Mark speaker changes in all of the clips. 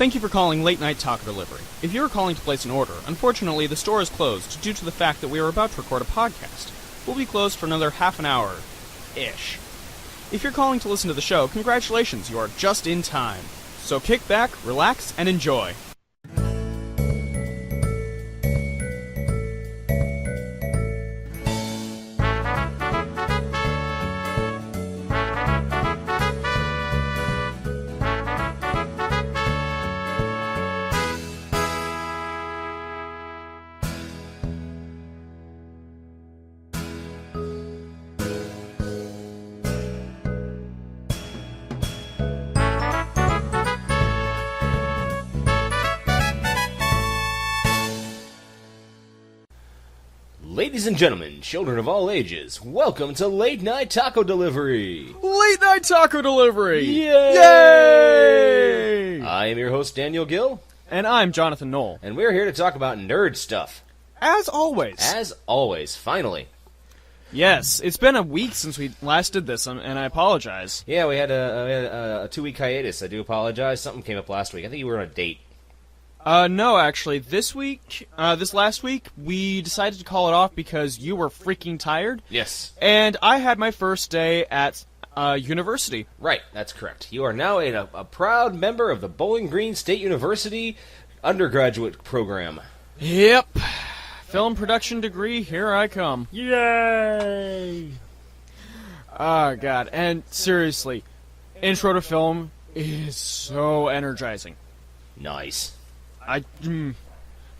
Speaker 1: Thank you for calling Late Night Taco Delivery. If you are calling to place an order, unfortunately the store is closed due to the fact that we are about to record a podcast. We'll be closed for another half an hour-ish. If you're calling to listen to the show, congratulations, you are just in time. So kick back, relax, and enjoy.
Speaker 2: Ladies and gentlemen, children of all ages, welcome to Late Night Taco Delivery!
Speaker 1: Late Night Taco Delivery!
Speaker 2: Yay!
Speaker 1: Yay!
Speaker 2: I am your host, Daniel Gill.
Speaker 1: And I'm Jonathan Knoll.
Speaker 2: And we're here to talk about nerd stuff.
Speaker 1: As always.
Speaker 2: As always, finally.
Speaker 1: Yes, it's been a week since we last did this, and I apologize.
Speaker 2: Yeah, we had a 2-week hiatus. I do apologize. Something came up last week. I think you were on a date.
Speaker 1: No, actually, this last week, we decided to call it off because you were freaking tired.
Speaker 2: Yes.
Speaker 1: And I had my first day at university.
Speaker 2: Right, that's correct. You are now a proud member of the Bowling Green State University undergraduate program.
Speaker 1: Yep. Film production degree, here I come.
Speaker 2: Yay!
Speaker 1: Oh, God. And seriously, intro to film is so energizing.
Speaker 2: Nice.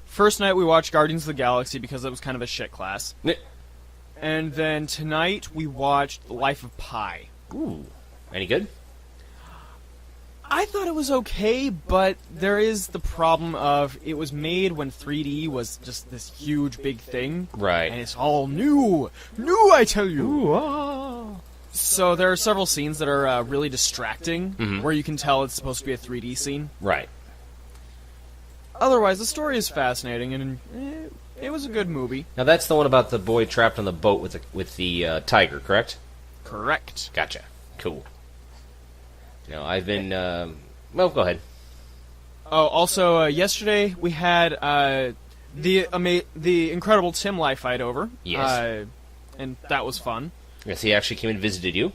Speaker 1: First night we watched Guardians of the Galaxy because it was kind of a shit class. And then tonight we watched The Life of Pi.
Speaker 2: Ooh. Any good?
Speaker 1: I thought it was okay, but there is the problem of it was made when 3D was just this huge big thing.
Speaker 2: Right.
Speaker 1: And it's all new. New, I tell you.
Speaker 2: Ooh, ah.
Speaker 1: So there are several scenes that are really distracting, where you can tell it's supposed to be a 3D scene.
Speaker 2: Right.
Speaker 1: Otherwise, the story is fascinating, and it was a good movie.
Speaker 2: Now that's the one about the boy trapped on the boat with the tiger, correct?
Speaker 1: Correct.
Speaker 2: Gotcha. Cool. No, I've been. Well, go ahead.
Speaker 1: Oh, also, yesterday we had the incredible Tim Lai fight over.
Speaker 2: Yes.
Speaker 1: And that was fun.
Speaker 2: Yes, he actually came and visited you.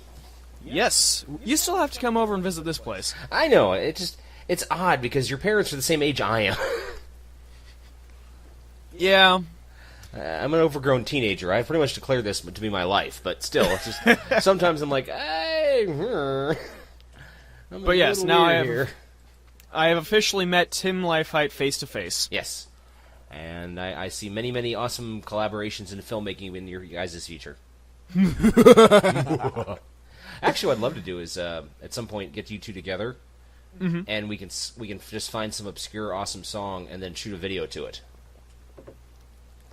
Speaker 1: Yes. You still have to come over and visit this place.
Speaker 2: I know. It's odd because your parents are the same age I am.
Speaker 1: Yeah.
Speaker 2: I'm an overgrown teenager. I pretty much declared this to be my life, but still, it's just sometimes I'm like, hey.
Speaker 1: But yes, now I have officially met Tim Lifehite face to face.
Speaker 2: Yes, and I see many, many awesome collaborations in filmmaking in your guys' future. Actually, what I'd love to do is at some point get you two together, and we can just find some obscure, awesome song and then shoot a video to it.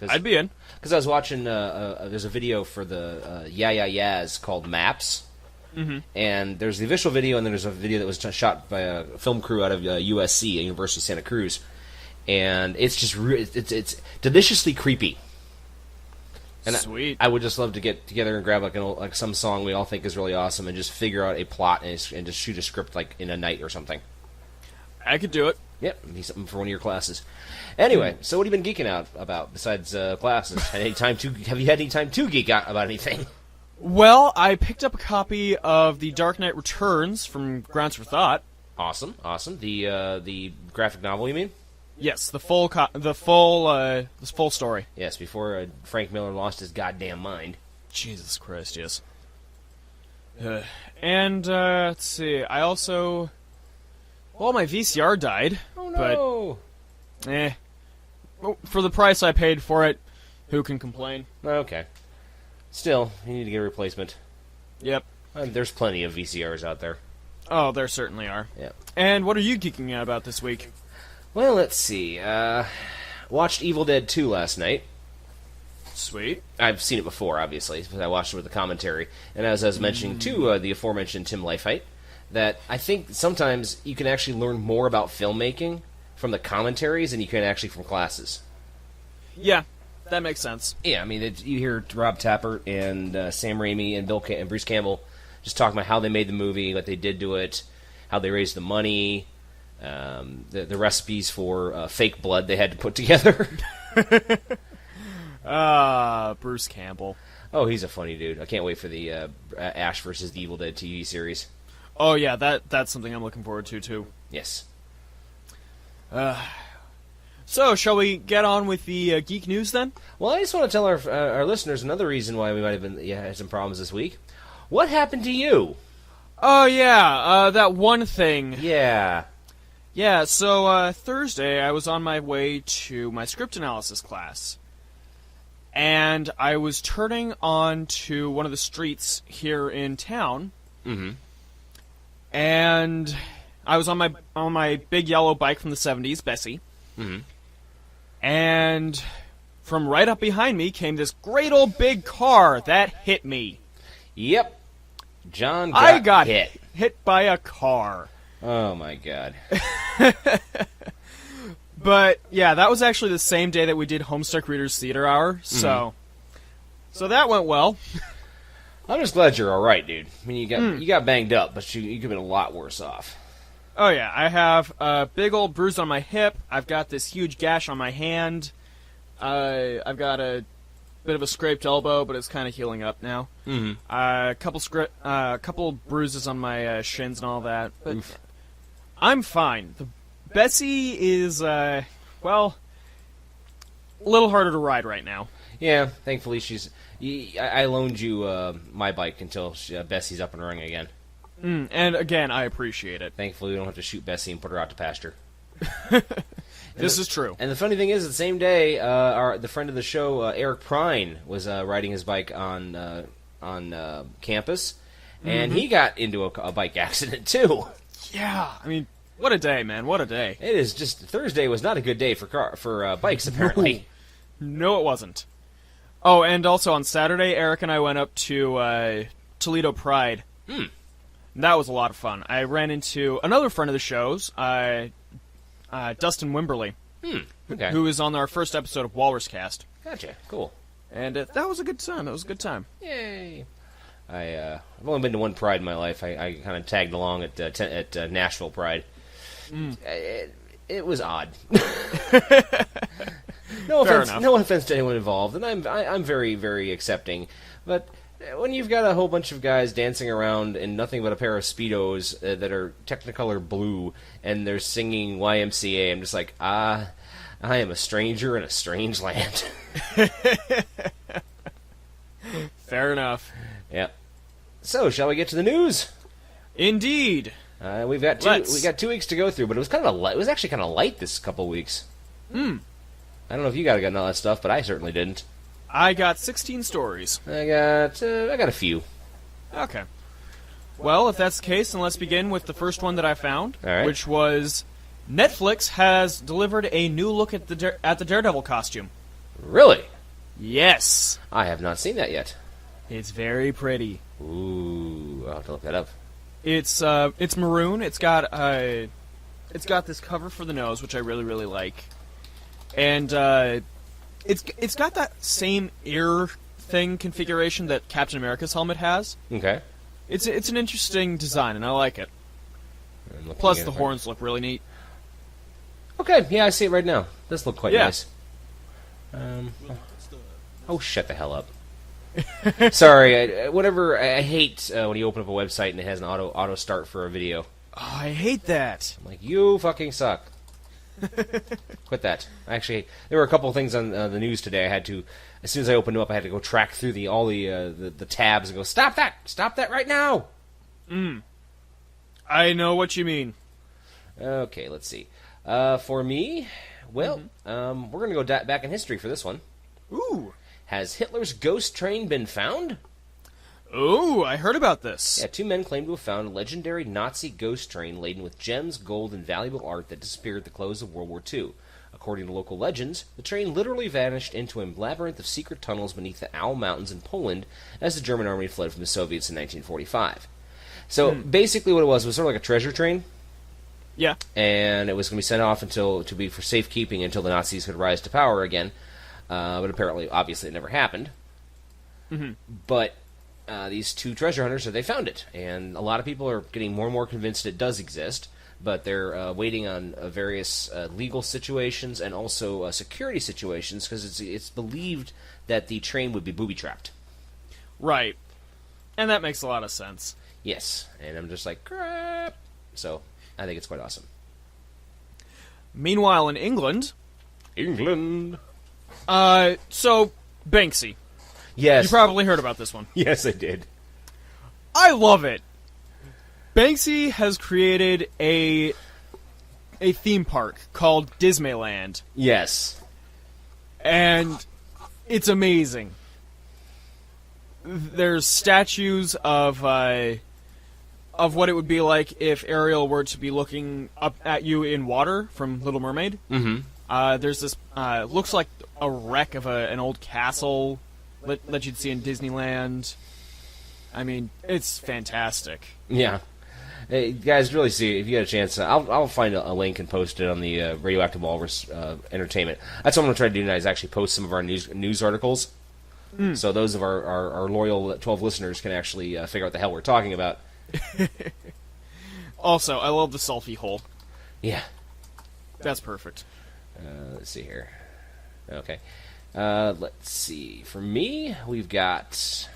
Speaker 1: I'd be in.
Speaker 2: Because I was watching, there's a video for the Yeah Yeah Yeahs called Maps. And there's the official video, and then there's a video that was shot by a film crew out of USC, University of Santa Cruz. And it's just it's deliciously creepy. And
Speaker 1: Sweet.
Speaker 2: I would just love to get together and grab like some song we all think is really awesome and just figure out a plot and just shoot a script like in a night or something.
Speaker 1: I could do it.
Speaker 2: Yep, it'd be something for one of your classes. Anyway, so what have you been geeking out about besides classes? Have you had any time to geek out about anything?
Speaker 1: Well, I picked up a copy of The Dark Knight Returns from Grounds for Thought.
Speaker 2: Awesome. The graphic novel, you mean?
Speaker 1: Yes, the full story.
Speaker 2: Yes, before Frank Miller lost his goddamn mind.
Speaker 1: Jesus Christ, yes. And let's see, I also... Well, my VCR died.
Speaker 2: Oh, no!
Speaker 1: But, for the price I paid for it, who can complain?
Speaker 2: Okay. Still, you need to get a replacement.
Speaker 1: Yep.
Speaker 2: There's plenty of VCRs out there.
Speaker 1: Oh, there certainly are.
Speaker 2: Yeah.
Speaker 1: And what are you geeking out about this week?
Speaker 2: Well, let's see. Watched Evil Dead 2 last night.
Speaker 1: Sweet.
Speaker 2: I've seen it before, obviously, because I watched it with the commentary. And as I was mentioning to the aforementioned Tim Lifehite, that I think sometimes you can actually learn more about filmmaking from the commentaries than you can actually from classes.
Speaker 1: Yeah, that makes sense.
Speaker 2: Yeah, I mean, you hear Rob Tappert and Sam Raimi and Bruce Campbell just talking about how they made the movie, what they did to it, how they raised the money, The recipes for fake blood they had to put together.
Speaker 1: Bruce Campbell.
Speaker 2: Oh, he's a funny dude. I can't wait for the Ash versus the Evil Dead TV series.
Speaker 1: Oh yeah, that's something I'm looking forward to too.
Speaker 2: Yes.
Speaker 1: So, shall we get on with the geek news then?
Speaker 2: Well, I just want to tell our listeners another reason why we might have had some problems this week. What happened to you?
Speaker 1: Oh yeah, that one thing.
Speaker 2: Yeah.
Speaker 1: Yeah, so Thursday I was on my way to my script analysis class. And I was turning on to one of the streets here in town.
Speaker 2: Mm-hmm.
Speaker 1: And I was on my big yellow bike from the 70s, Bessie.
Speaker 2: Mm-hmm.
Speaker 1: And from right up behind me came this great old big car that hit me.
Speaker 2: Yep. John
Speaker 1: got
Speaker 2: hit.
Speaker 1: Hit by a car.
Speaker 2: Oh, my God.
Speaker 1: But, yeah, that was actually the same day that we did Homestuck Readers Theater Hour, so that went well.
Speaker 2: I'm just glad you're all right, dude. I mean, you got banged up, but you could have been a lot worse off.
Speaker 1: Oh, yeah, I have a big old bruise on my hip. I've got this huge gash on my hand. I've got a bit of a scraped elbow, but it's kind of healing up now.
Speaker 2: Mm-hmm.
Speaker 1: A couple bruises on my shins and all that. But I'm fine. Bessie is, well, a little harder to ride right now.
Speaker 2: Yeah, thankfully I loaned you my bike until Bessie's up and running again.
Speaker 1: And again, I appreciate it.
Speaker 2: Thankfully, we don't have to shoot Bessie and put her out to pasture.
Speaker 1: This is true.
Speaker 2: And the funny thing is, the same day, the friend of the show, Eric Prine, was riding his bike on campus, and he got into a bike accident too.
Speaker 1: Yeah, I mean, what a day, man! What a day!
Speaker 2: It is just Thursday was not a good day for bikes, apparently.
Speaker 1: No, it wasn't. Oh, and also on Saturday, Eric and I went up to Toledo Pride. That was a lot of fun. I ran into another friend of the show's, Dustin Wimberly, who is on our first episode of Walrus Cast.
Speaker 2: Gotcha. Cool.
Speaker 1: And that was a good time. That was a good time.
Speaker 2: Yay. I've only been to one Pride in my life. I kind of tagged along at Nashville Pride. It was odd. No offense to anyone involved, and I'm very, very accepting. But when you've got a whole bunch of guys dancing around in nothing but a pair of Speedos that are Technicolor blue, and they're singing YMCA, I'm just like, I am a stranger in a strange land.
Speaker 1: Fair enough.
Speaker 2: Yep. So, shall we get to the news?
Speaker 1: Indeed.
Speaker 2: We got 2 weeks to go through, but it was actually kind of light this couple weeks. I don't know if you got all that stuff, but I certainly didn't.
Speaker 1: I got 16 stories.
Speaker 2: I got a few.
Speaker 1: Okay. Well, if that's the case, then let's begin with the first one that I found, which was Netflix has delivered a new look at the Daredevil costume.
Speaker 2: Really?
Speaker 1: Yes.
Speaker 2: I have not seen that yet.
Speaker 1: It's very pretty.
Speaker 2: Ooh, I'll have to look that up.
Speaker 1: It's maroon. It's got this cover for the nose, which I really, really like, and it's got that same ear thing configuration that Captain America's helmet has.
Speaker 2: Okay.
Speaker 1: It's an interesting design, and I like it. Plus, the horns look really neat.
Speaker 2: Okay, yeah, I see it right now. This looks quite nice. Oh, shut the hell up. Sorry, I hate when you open up a website and it has an auto start for a video.
Speaker 1: Oh, I hate that.
Speaker 2: I'm like, you fucking suck. Quit that. Actually, there were a couple of things on the news today. I had to, as soon as I opened them up, I had to go track through all the tabs and go, stop that right now.
Speaker 1: I know what you mean.
Speaker 2: Okay, let's see. For me, well, we're gonna go back in history for this one.
Speaker 1: Ooh.
Speaker 2: Has Hitler's ghost train been found?
Speaker 1: Oh, I heard about this.
Speaker 2: Yeah, 2 men claim to have found a legendary Nazi ghost train laden with gems, gold, and valuable art that disappeared at the close of World War II. According to local legends, the train literally vanished into a labyrinth of secret tunnels beneath the Owl Mountains in Poland as the German army fled from the Soviets in 1945. So basically what it was sort of like a treasure train.
Speaker 1: Yeah.
Speaker 2: And it was going to be sent off to be for safekeeping until the Nazis could rise to power again. But apparently, obviously, it never happened. But these 2 treasure hunters, they found it. And a lot of people are getting more and more convinced it does exist. but they're waiting on various legal situations and also security situations because it's believed that the train would be booby-trapped.
Speaker 1: Right. And that makes a lot of sense.
Speaker 2: Yes, and I'm just like, crap. So, I think it's quite awesome.
Speaker 1: Meanwhile, in England... So, Banksy.
Speaker 2: Yes.
Speaker 1: You probably heard about this one.
Speaker 2: Yes, I did.
Speaker 1: I love it. Banksy has created a theme park called Disneyland.
Speaker 2: Yes.
Speaker 1: And it's amazing. There's statues of what it would be like if Ariel were to be looking up at you in water from Little Mermaid.
Speaker 2: Mm-hmm.
Speaker 1: There's this, looks like a wreck of an old castle that you'd see in Disneyland. I mean, it's fantastic.
Speaker 2: Yeah. Hey, guys, really see, if you get a chance, I'll find a link and post it on the Radioactive Walrus Entertainment. That's what I'm going to try to do tonight, is actually post some of our news articles. So those of our loyal 12 listeners can actually figure out what the hell we're talking about.
Speaker 1: Also, I love the selfie hole.
Speaker 2: Yeah.
Speaker 1: That's perfect.
Speaker 2: Let's see here. Okay. Let's see. For me, we've got...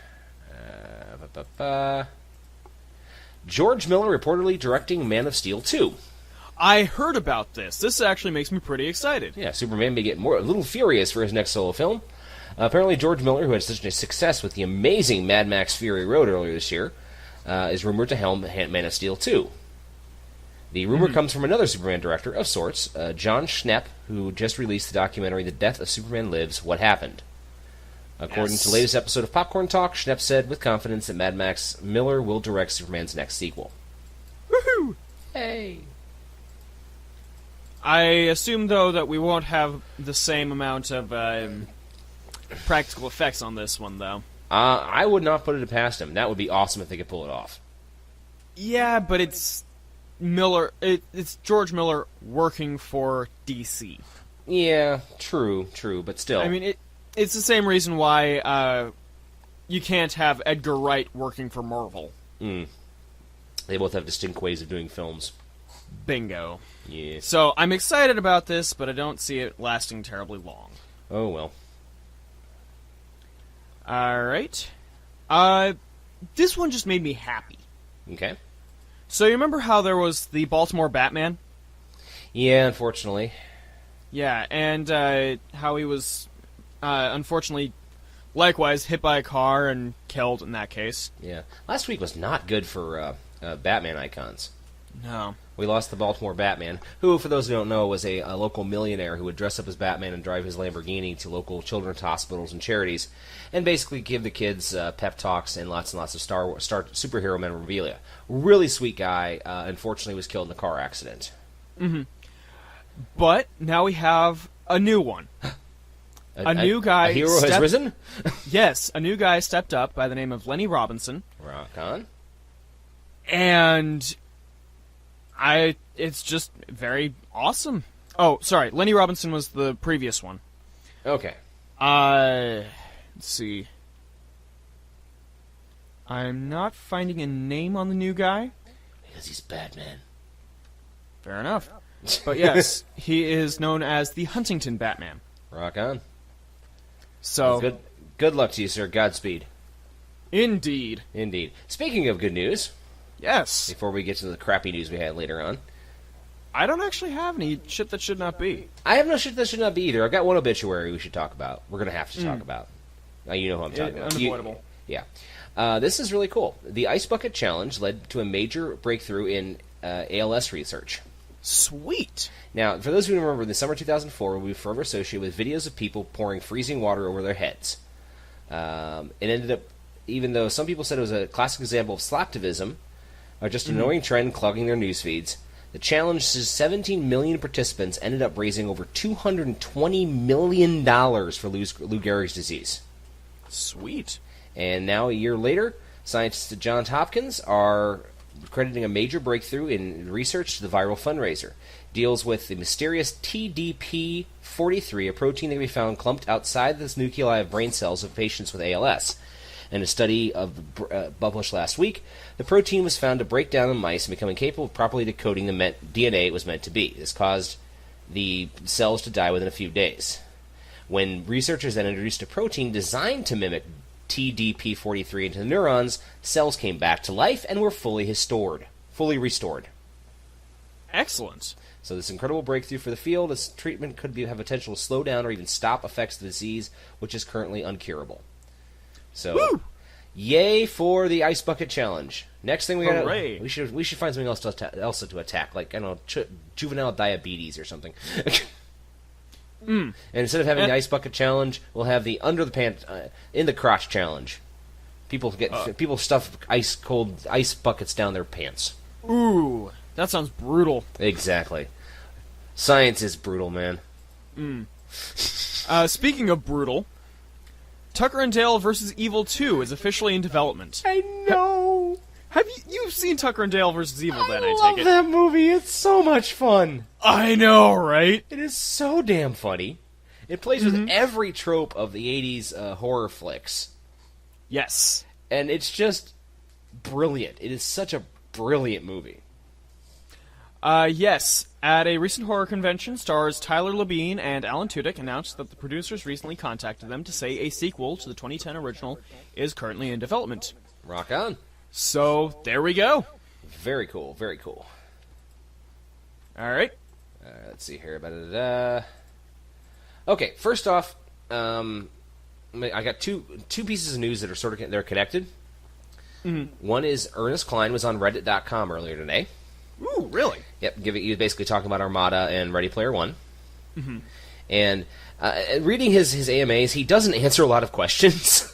Speaker 2: George Miller reportedly directing Man of Steel 2.
Speaker 1: I heard about this. This actually makes me pretty excited.
Speaker 2: Yeah, Superman may get a little furious for his next solo film. Apparently, George Miller, who had such a success with the amazing Mad Max Fury Road earlier this year, is rumored to helm Man of Steel 2. The rumor comes from another Superman director of sorts, John Schnepp, who just released the documentary The Death of Superman Lives, What Happened. According to the latest episode of Popcorn Talk, Schnepp said with confidence that Mad Max Miller will direct Superman's next sequel.
Speaker 1: Woohoo!
Speaker 2: Hey!
Speaker 1: I assume, though, that we won't have the same amount of practical effects on this one, though.
Speaker 2: I would not put it past him. That would be awesome if they could pull it off.
Speaker 1: Yeah, but it's Miller. It's George Miller working for DC.
Speaker 2: Yeah, true, but still.
Speaker 1: I mean, it's the same reason why you can't have Edgar Wright working for Marvel.
Speaker 2: They both have distinct ways of doing films.
Speaker 1: Bingo.
Speaker 2: Yeah.
Speaker 1: So I'm excited about this, but I don't see it lasting terribly long.
Speaker 2: Oh, well.
Speaker 1: Alright. This one just made me happy.
Speaker 2: Okay.
Speaker 1: So you remember how there was the Baltimore Batman?
Speaker 2: Yeah, unfortunately.
Speaker 1: Yeah, and how he was, unfortunately, likewise hit by a car and killed in that case.
Speaker 2: Yeah. Last week was not good for Batman icons.
Speaker 1: No.
Speaker 2: We lost the Baltimore Batman, who, for those who don't know, was a local millionaire who would dress up as Batman and drive his Lamborghini to local children's hospitals and charities, and basically give the kids pep talks and lots of Star superhero memorabilia. Really sweet guy. Unfortunately, was killed in a car accident.
Speaker 1: Mm-hmm. But now we have a new one. A new guy.
Speaker 2: A hero has risen?
Speaker 1: Yes, a new guy stepped up by the name of Lenny Robinson.
Speaker 2: Rock on.
Speaker 1: And it's just very awesome. Oh, sorry, Lenny Robinson was the previous one.
Speaker 2: Okay.
Speaker 1: Let's see. I'm not finding a name on the new guy.
Speaker 2: Because he's Batman.
Speaker 1: Fair enough. But yes, he is known as the Huntington Batman.
Speaker 2: Rock on.
Speaker 1: So
Speaker 2: well, good luck to you, sir. Godspeed.
Speaker 1: Indeed.
Speaker 2: Indeed. Speaking of good news...
Speaker 1: Yes.
Speaker 2: Before we get to the crappy news we had later on.
Speaker 1: I don't actually have any shit that should not be.
Speaker 2: I have no shit that should not be either. I've got one obituary we should talk about. We're going to have to talk about. Now you know who I'm talking about.
Speaker 1: Unavoidable.
Speaker 2: Yeah. This is really cool. The Ice Bucket Challenge led to a major breakthrough in ALS research.
Speaker 1: Sweet.
Speaker 2: Now, for those who remember, in the summer 2004, we were forever associated with videos of people pouring freezing water over their heads. It ended up, even though some people said it was a classic example of slacktivism, or just an annoying trend clogging their news feeds, the challenge's 17 million participants ended up raising over $220 million for Lou Gehrig's disease.
Speaker 1: Sweet.
Speaker 2: And now, a year later, scientists at Johns Hopkins are crediting a major breakthrough in research to the viral fundraiser. Deals with the mysterious TDP-43, a protein that can be found clumped outside the nuclei of brain cells of patients with ALS. In a study published last week, the protein was found to break down in mice and become incapable of properly decoding the DNA it was meant to be. This caused the cells to die within a few days. When researchers then introduced a protein designed to mimic TDP43 into the neurons, cells came back to life and were fully restored.
Speaker 1: Excellent.
Speaker 2: So this incredible breakthrough for the field, this treatment could have potential to slow down or even stop effects of the disease, which is currently uncurable. So,
Speaker 1: Woo!
Speaker 2: Yay for the Ice Bucket Challenge. Next thing we should find something else to attack, like, I don't know, juvenile diabetes or something. And instead of having the Ice Bucket Challenge, we'll have the under the pants, in the crotch challenge. People stuff cold ice buckets down their pants.
Speaker 1: Ooh, that sounds brutal.
Speaker 2: Exactly. Science is brutal, man.
Speaker 1: Speaking of brutal, Tucker and Dale vs. Evil 2 is officially in development.
Speaker 2: I know.
Speaker 1: Have you've seen Tucker and Dale vs. Evil? Then I
Speaker 2: love
Speaker 1: take it.
Speaker 2: that movie. It's so much fun.
Speaker 1: I know, right?
Speaker 2: It is so damn funny. It plays with every trope of the 80s horror flicks.
Speaker 1: Yes.
Speaker 2: And it's just brilliant. It is such a brilliant movie.
Speaker 1: Yes. At a recent horror convention, stars Tyler Labine and Alan Tudyk announced that the producers recently contacted them to say a sequel to the 2010 original is currently in development.
Speaker 2: Rock on.
Speaker 1: So, there we go.
Speaker 2: Very cool, very cool.
Speaker 1: All right.
Speaker 2: Let's see here. Okay, first off, I got two pieces of news that are they're connected. One is Ernest Cline was on Reddit.com earlier today.
Speaker 1: Ooh, really?
Speaker 2: Yep, he was basically talking about Armada and Ready Player One. And reading his AMAs, he doesn't answer a lot of questions.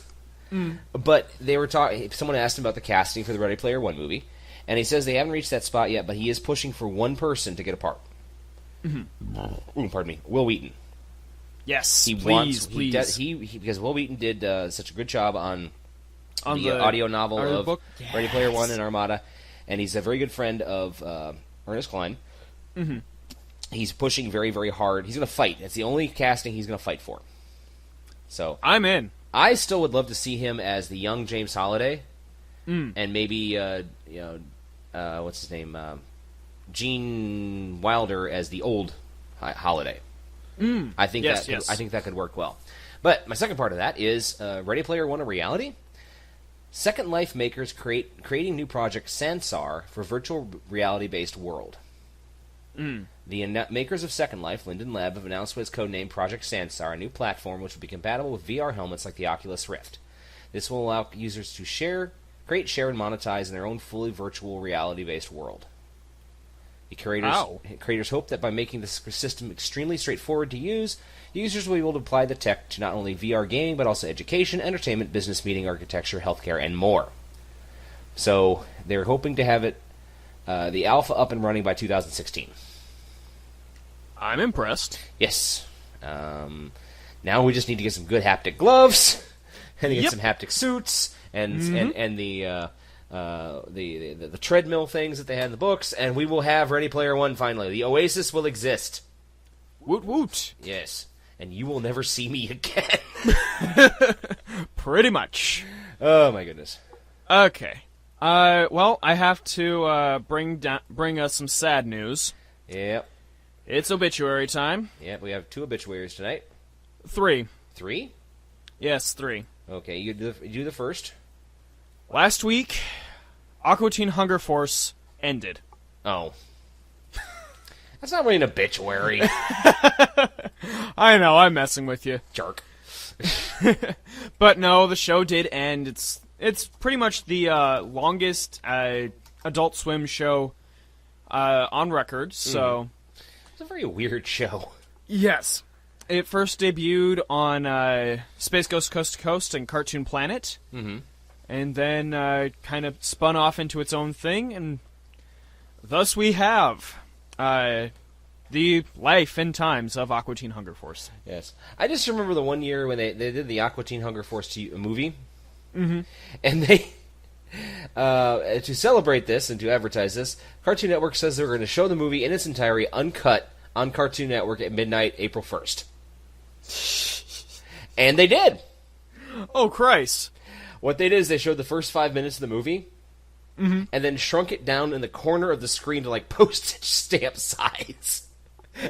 Speaker 2: But they were someone asked him about the casting for the Ready Player One movie, and he says they haven't reached that spot yet, but he is pushing for one person to get a part. Pardon me, Will Wheaton.
Speaker 1: Yes,
Speaker 2: please.
Speaker 1: Please.
Speaker 2: Because Will Wheaton did such a good job on the audio novel of
Speaker 1: book?
Speaker 2: Ready Player One and Armada, and he's a very good friend of Ernest Cline. He's pushing very, very hard. He's going to fight. It's the only casting he's going to fight for. So
Speaker 1: I'm in.
Speaker 2: I still would love to see him as the young James Holliday, and maybe what's his name, Gene Wilder as the old Holliday. I think that could work well. But my second part of that is Ready Player One a reality? Second Life makers creating new project Sansar for virtual reality-based world. The makers of Second Life, Linden Lab, have announced what is codenamed Project Sansar, a new platform which will be compatible with VR helmets like the Oculus Rift. This will allow users to create, share, and monetize in their own fully virtual reality-based world. The creators hope that by making this system extremely straightforward to use, users will be able to apply the tech to not only VR gaming, but also education, entertainment, business meeting, architecture, healthcare, and more. So they're hoping to have the alpha up and running by 2016.
Speaker 1: I'm impressed.
Speaker 2: Yes. Now we just need to get some good haptic gloves, and get some haptic suits, and the treadmill things that they had in the books, and we will have Ready Player One finally. The Oasis will exist.
Speaker 1: Woot woot.
Speaker 2: Yes. And you will never see me again.
Speaker 1: Pretty much.
Speaker 2: Oh my goodness.
Speaker 1: Okay. Well, I have to bring us some sad news.
Speaker 2: Yep.
Speaker 1: It's obituary time.
Speaker 2: Yep, we have 2 obituaries tonight.
Speaker 1: 3.
Speaker 2: 3?
Speaker 1: Yes, 3.
Speaker 2: Okay, you do the first.
Speaker 1: Last week, Aqua Teen Hunger Force ended.
Speaker 2: Oh. That's not really an obituary.
Speaker 1: I know, I'm messing with you.
Speaker 2: Jerk.
Speaker 1: But no, the show did end. It's pretty much the longest Adult Swim show on record, so...
Speaker 2: It's a very weird show.
Speaker 1: Yes. It first debuted on Space Ghost Coast to Coast and Cartoon Planet. And then kind of spun off into its own thing, and thus we have the life and times of Aqua Teen Hunger Force.
Speaker 2: Yes. I just remember the one year when they did the Aqua Teen Hunger Force movie, and they, to celebrate this and to advertise this, Cartoon Network says they're going to show the movie in its entirety uncut on Cartoon Network at midnight, April 1st. And they did.
Speaker 1: Oh, Christ.
Speaker 2: What they did is they showed the first 5 minutes of the movie, and then shrunk it down in the corner of the screen to like postage stamp size,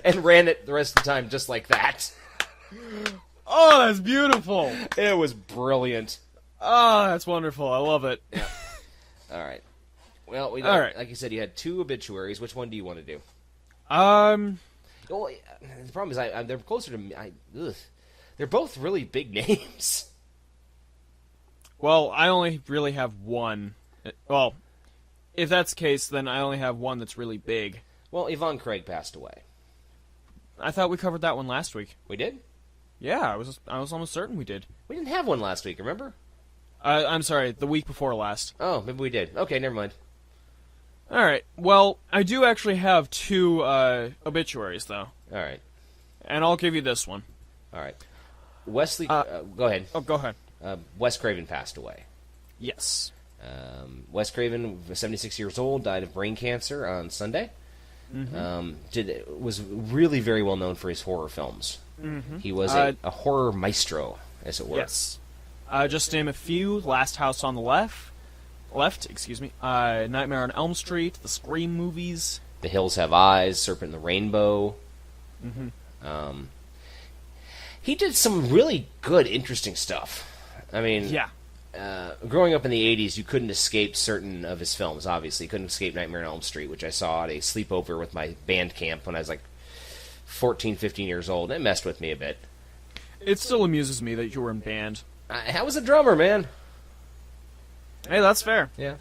Speaker 2: and ran it the rest of the time just like that.
Speaker 1: Oh, that's beautiful.
Speaker 2: It was brilliant.
Speaker 1: Oh, that's wonderful. I love it.
Speaker 2: Yeah. All right. Well, all right. Like you said, you had 2 obituaries. Which one do you want to do? Well, the problem is they're closer to me. They're both really big names.
Speaker 1: Well, I only really have one. Well, if that's the case, then I only have one that's really big.
Speaker 2: Well, Yvonne Craig passed away.
Speaker 1: I thought we covered that one last week.
Speaker 2: We did?
Speaker 1: Yeah, I was almost certain we did.
Speaker 2: We didn't have one last week, remember?
Speaker 1: I'm sorry, the week before last.
Speaker 2: Oh, maybe we did. Okay, never mind.
Speaker 1: All right. Well, I do actually have 2 obituaries, though.
Speaker 2: All right.
Speaker 1: And I'll give you this one.
Speaker 2: All right. Wesley... go ahead.
Speaker 1: Oh, go ahead.
Speaker 2: Wes Craven passed away.
Speaker 1: Yes.
Speaker 2: Wes Craven, 76 years old, died of brain cancer on Sunday. Was really very well known for his horror films. He was a horror maestro, as it were.
Speaker 1: Yes. Just to name a few: Last House on the Left, Nightmare on Elm Street, the Scream movies,
Speaker 2: The Hills Have Eyes, Serpent in the Rainbow. He did some really good, interesting stuff. I mean,
Speaker 1: yeah.
Speaker 2: Growing up in the 80s, you couldn't escape certain of his films, obviously. You couldn't escape Nightmare on Elm Street, which I saw at a sleepover with my band camp when I was like 14, 15 years old. It messed with me a bit.
Speaker 1: It still amuses me that you were in band.
Speaker 2: I was a drummer, man.
Speaker 1: Hey, that's fair.
Speaker 2: Yeah.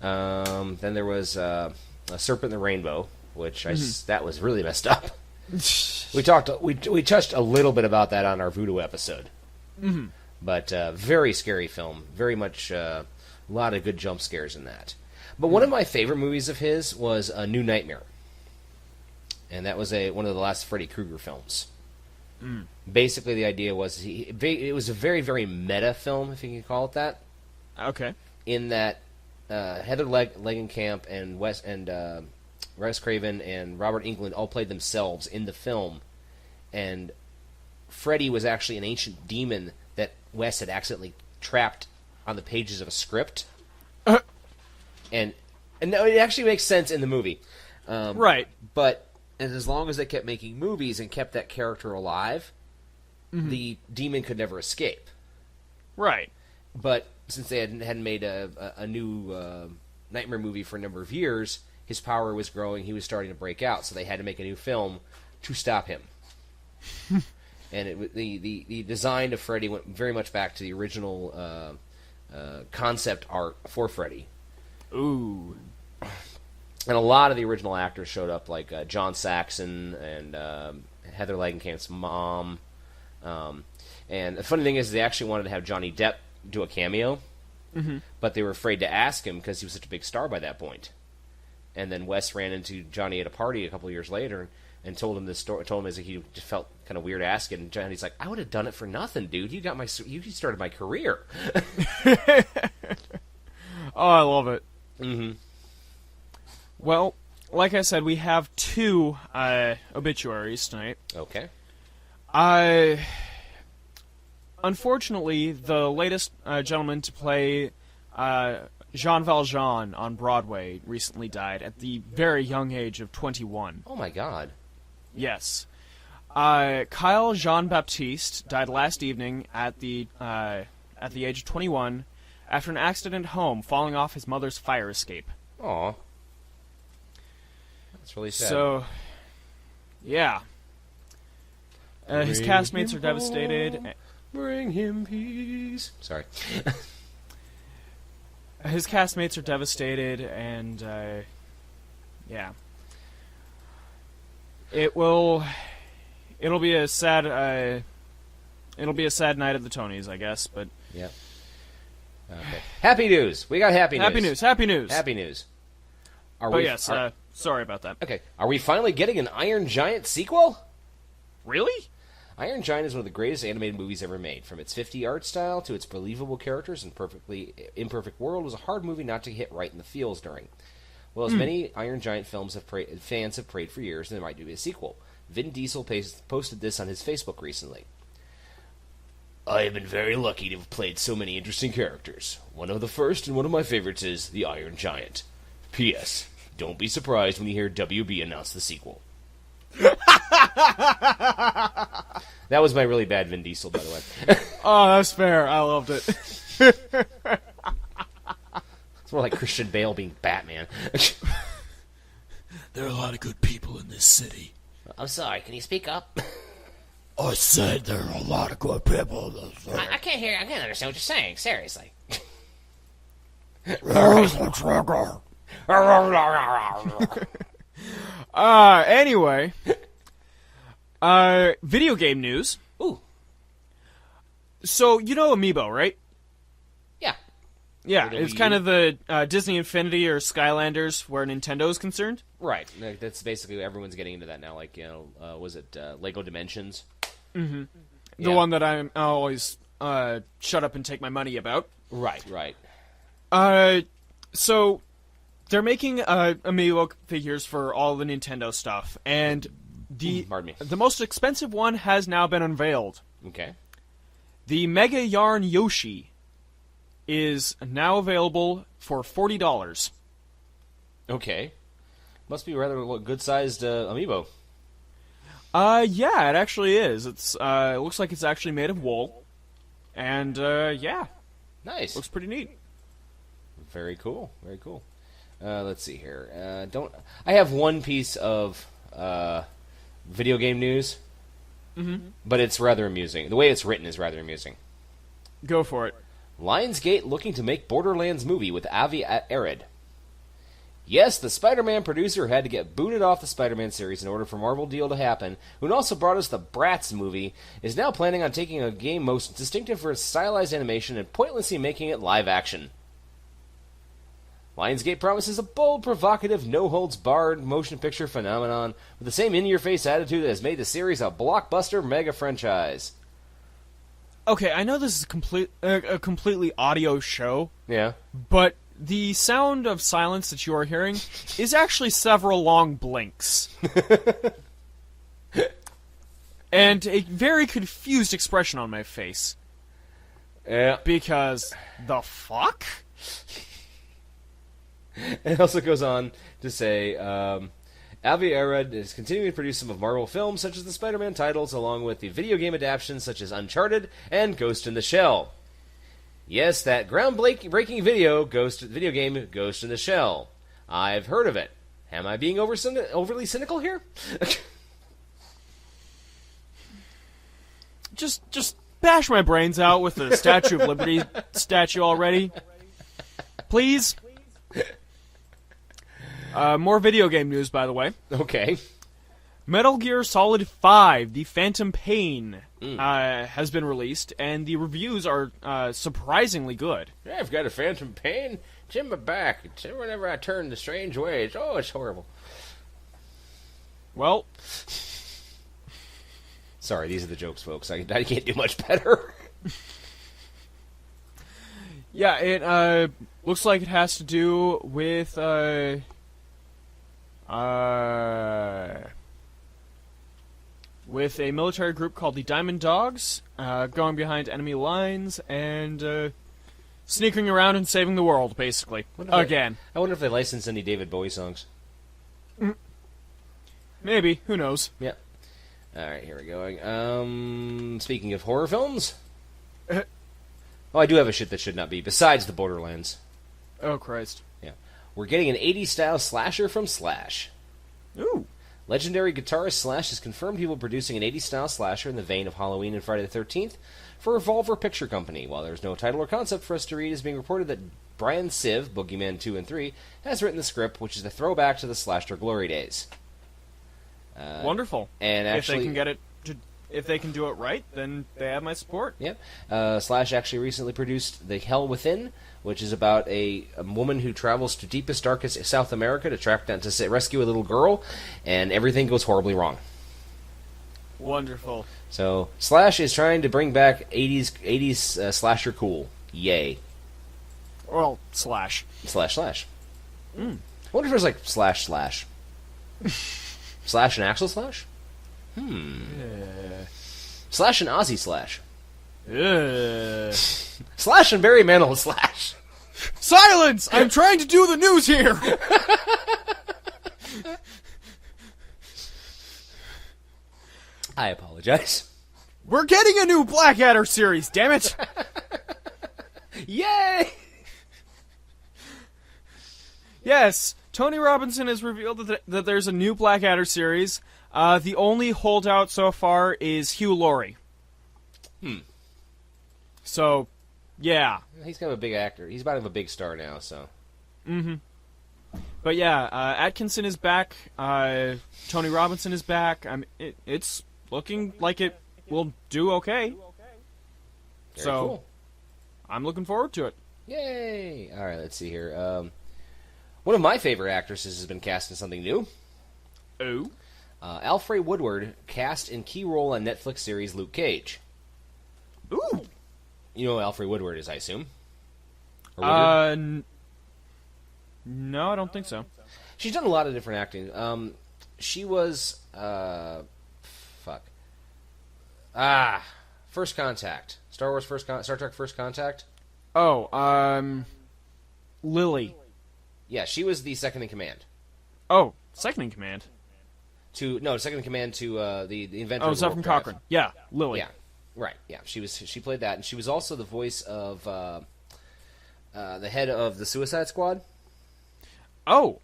Speaker 2: Then there was A Serpent in the Rainbow, which that was really messed up. We touched a little bit about that on our Voodoo episode. But very scary film. Very much a lot of good jump scares in that. But one of my favorite movies of his was A New Nightmare. And that was one of the last Freddy Krueger films. Basically, the idea was it was a very, very meta film, if you can call it that.
Speaker 1: Okay.
Speaker 2: In that Heather Langenkamp and Wes Craven and Robert Englund all played themselves in the film, and Freddy was actually an ancient demon that Wes had accidentally trapped on the pages of a script. And no, it actually makes sense in the movie.
Speaker 1: Right.
Speaker 2: But as long as they kept making movies and kept that character alive, the demon could never escape.
Speaker 1: Right.
Speaker 2: But since they hadn't made a new Nightmare movie for a number of years, his power was growing, he was starting to break out, so they had to make a new film to stop him. And the design of Freddy went very much back to the original concept art for Freddy.
Speaker 1: Ooh.
Speaker 2: And a lot of the original actors showed up, like John Saxon and Heather Langenkamp's mom. And the funny thing is, they actually wanted to have Johnny Depp do a cameo, but they were afraid to ask him because he was such a big star by that point. And then Wes ran into Johnny at a party a couple of years later and told him this story. Told him as he just felt kind of weird asking. And Johnny's like, "I would have done it for nothing, dude. You started my career."
Speaker 1: Oh, I love it. Well, like I said, we have 2 obituaries tonight.
Speaker 2: Okay.
Speaker 1: Unfortunately, the latest gentleman to play Jean Valjean on Broadway recently died at the very young age of 21.
Speaker 2: Oh my God.
Speaker 1: Yes. Kyle Jean-Baptiste died last evening at the age of 21 after an accident at home, falling off his mother's fire escape.
Speaker 2: Aw. That's really sad.
Speaker 1: So, yeah. His castmates are devastated.
Speaker 2: Bring him peace. Sorry.
Speaker 1: His castmates are devastated, and yeah, it'll be a sad night at the Tonys, I guess. But
Speaker 2: yeah. Okay. Happy news. We got happy news.
Speaker 1: Happy news. Sorry about that.
Speaker 2: Okay. Are we finally getting an Iron Giant sequel?
Speaker 1: Really?
Speaker 2: Iron Giant is one of the greatest animated movies ever made. From its 50 art style to its believable characters and perfectly imperfect world, it was a hard movie not to hit right in the feels during. Well, as many Iron Giant films fans have prayed for years, there might be a sequel. Vin Diesel posted this on his Facebook recently. Quote, "Iron Giant is one of the greatest animated movies ever made. From its 50 art style to its believable characters and perfectly imperfect world, it was a hard movie not to hit right in the feels during. Well, as many Iron Giant films have fans have prayed for years, and there might be a sequel. Vin Diesel posted this on his Facebook recently. I have been very lucky to have played so many interesting characters. One of the first and one of my favorites is the Iron Giant. P.S. Don't be surprised when you hear WB announce the sequel. That was my really bad Vin Diesel, by the way.
Speaker 1: Oh, that's fair. I loved it.
Speaker 2: It's more like Christian Bale being Batman.
Speaker 3: There are a lot of good people in this city.
Speaker 2: I'm sorry, can you speak up?
Speaker 3: I said there are a lot of good people in this city.
Speaker 2: I can't hear, I can't understand what you're saying, seriously.
Speaker 3: There's the trigger.
Speaker 1: Anyway. Video game news.
Speaker 2: Ooh.
Speaker 1: So, you know Amiibo, right?
Speaker 2: Yeah.
Speaker 1: Yeah, it's kind of the Disney Infinity or Skylanders where Nintendo is concerned.
Speaker 2: Right. That's basically, everyone's getting into that now. Like, was it Lego Dimensions?
Speaker 1: Mm-hmm. The one that I'm always shut up and take my money about.
Speaker 2: Right, right.
Speaker 1: So, they're making Amiibo figures for all the Nintendo stuff, and the most expensive one has now been unveiled.
Speaker 2: Okay.
Speaker 1: The Mega Yarn Yoshi is now available for $40.
Speaker 2: Okay. Must be rather good-sized Amiibo.
Speaker 1: Yeah, it actually is. It looks like it's actually made of wool. And, yeah.
Speaker 2: Nice.
Speaker 1: Looks pretty neat.
Speaker 2: Very cool. Very cool. Let's see here. I have one piece of video game news, but it's rather amusing. The way it's written is rather amusing.
Speaker 1: Go for it.
Speaker 2: Lionsgate looking to make Borderlands movie with Avi Arad. Yes, the Spider-Man producer had to get booted off the Spider-Man series in order for Marvel deal to happen, who also brought us the Bratz movie, is now planning on taking a game most distinctive for its stylized animation and pointlessly making it live action. Lionsgate promises a bold, provocative, no-holds-barred motion picture phenomenon with the same in-your-face attitude that has made the series a blockbuster mega franchise.
Speaker 1: Okay, I know this is a completely audio show.
Speaker 2: Yeah.
Speaker 1: But the sound of silence that you are hearing is actually several long blinks. And a very confused expression on my face.
Speaker 2: Yeah.
Speaker 1: Because, the fuck?
Speaker 2: It also goes on to say, Avi Arad is continuing to produce some of Marvel films, such as the Spider-Man titles, along with the video game adaptations such as Uncharted and Ghost in the Shell. Yes, that groundbreaking video game, Ghost in the Shell. I've heard of it. Am I being overly cynical here?
Speaker 1: Just bash my brains out with the Statue of Liberty statue already. Please? More video game news, by the way.
Speaker 2: Okay.
Speaker 1: Metal Gear Solid 5, The Phantom Pain, has been released, and the reviews are surprisingly good.
Speaker 2: Yeah, I've got a phantom pain. It's in my back. It's whenever I turn the strange ways. Oh, it's horrible.
Speaker 1: Well...
Speaker 2: Sorry, these are the jokes, folks. I can't do much better.
Speaker 1: Yeah, it looks like it has to do with a military group called the Diamond Dogs, going behind enemy lines and sneaking around and saving the world, basically. Again.
Speaker 2: I wonder if they license any David Bowie songs.
Speaker 1: Maybe. Who knows?
Speaker 2: Yeah. All right, here we go. Speaking of horror films... Oh, I do have a shit that should not be, besides the Borderlands.
Speaker 1: Oh, Christ.
Speaker 2: Yeah. We're getting an 80s-style slasher from Slash.
Speaker 1: Ooh.
Speaker 2: Legendary guitarist Slash has confirmed he will be producing an 80s-style slasher in the vein of Halloween and Friday the 13th for Revolver Picture Company. While there's no title or concept for us to read, it is being reported that Brian Siv, Boogeyman 2 and 3, has written the script, which is a throwback to the slasher glory days.
Speaker 1: Wonderful.
Speaker 2: And actually,
Speaker 1: if they can get it, if they can do it right, then they have my support.
Speaker 2: Yep. Slash actually recently produced The Hell Within, which is about a woman who travels to deepest, darkest South America to track down to rescue a little girl, and everything goes horribly wrong.
Speaker 1: Wonderful.
Speaker 2: So Slash is trying to bring back 80s slasher cool. Yay.
Speaker 1: Well, Slash.
Speaker 2: Slash. I wonder if there's like slash. Slash and Axel Slash? Slash and Ozzy Slash.
Speaker 1: Ugh.
Speaker 2: Slash and Barry Manilow Slash.
Speaker 1: Silence! I'm trying to do the news here!
Speaker 2: I apologize.
Speaker 1: We're getting a new Blackadder series, damn it!
Speaker 2: Yay!
Speaker 1: Yes, Tony Robinson has revealed that there's a new Blackadder series. The only holdout so far is Hugh Laurie. So, yeah.
Speaker 2: He's kind of a big actor. He's about to have a big star now, so.
Speaker 1: But yeah, Atkinson is back. Tony Robinson is back. It's looking like it will do okay.
Speaker 2: Very
Speaker 1: So,
Speaker 2: cool.
Speaker 1: I'm looking forward to it.
Speaker 2: Yay! All right, let's see here. One of my favorite actresses has been cast in something new.
Speaker 1: Oh?
Speaker 2: Alfre Woodward cast in key role on Netflix series Luke Cage.
Speaker 1: Ooh!
Speaker 2: You know who Alfre Woodward is, I assume? Or
Speaker 1: no, I don't think so.
Speaker 2: She's done a lot of different acting. She was... First Contact. Star Trek First Contact?
Speaker 1: Oh, Lily.
Speaker 2: Yeah, she was the second in command.
Speaker 1: Oh, second in command.
Speaker 2: Second in command to the inventor.
Speaker 1: Oh,
Speaker 2: of
Speaker 1: Zephyr
Speaker 2: Warcraft.
Speaker 1: Cochrane. Yeah, Lily.
Speaker 2: Yeah, right. Yeah, she played that, and she was also the voice of the head of the Suicide Squad.
Speaker 1: Oh,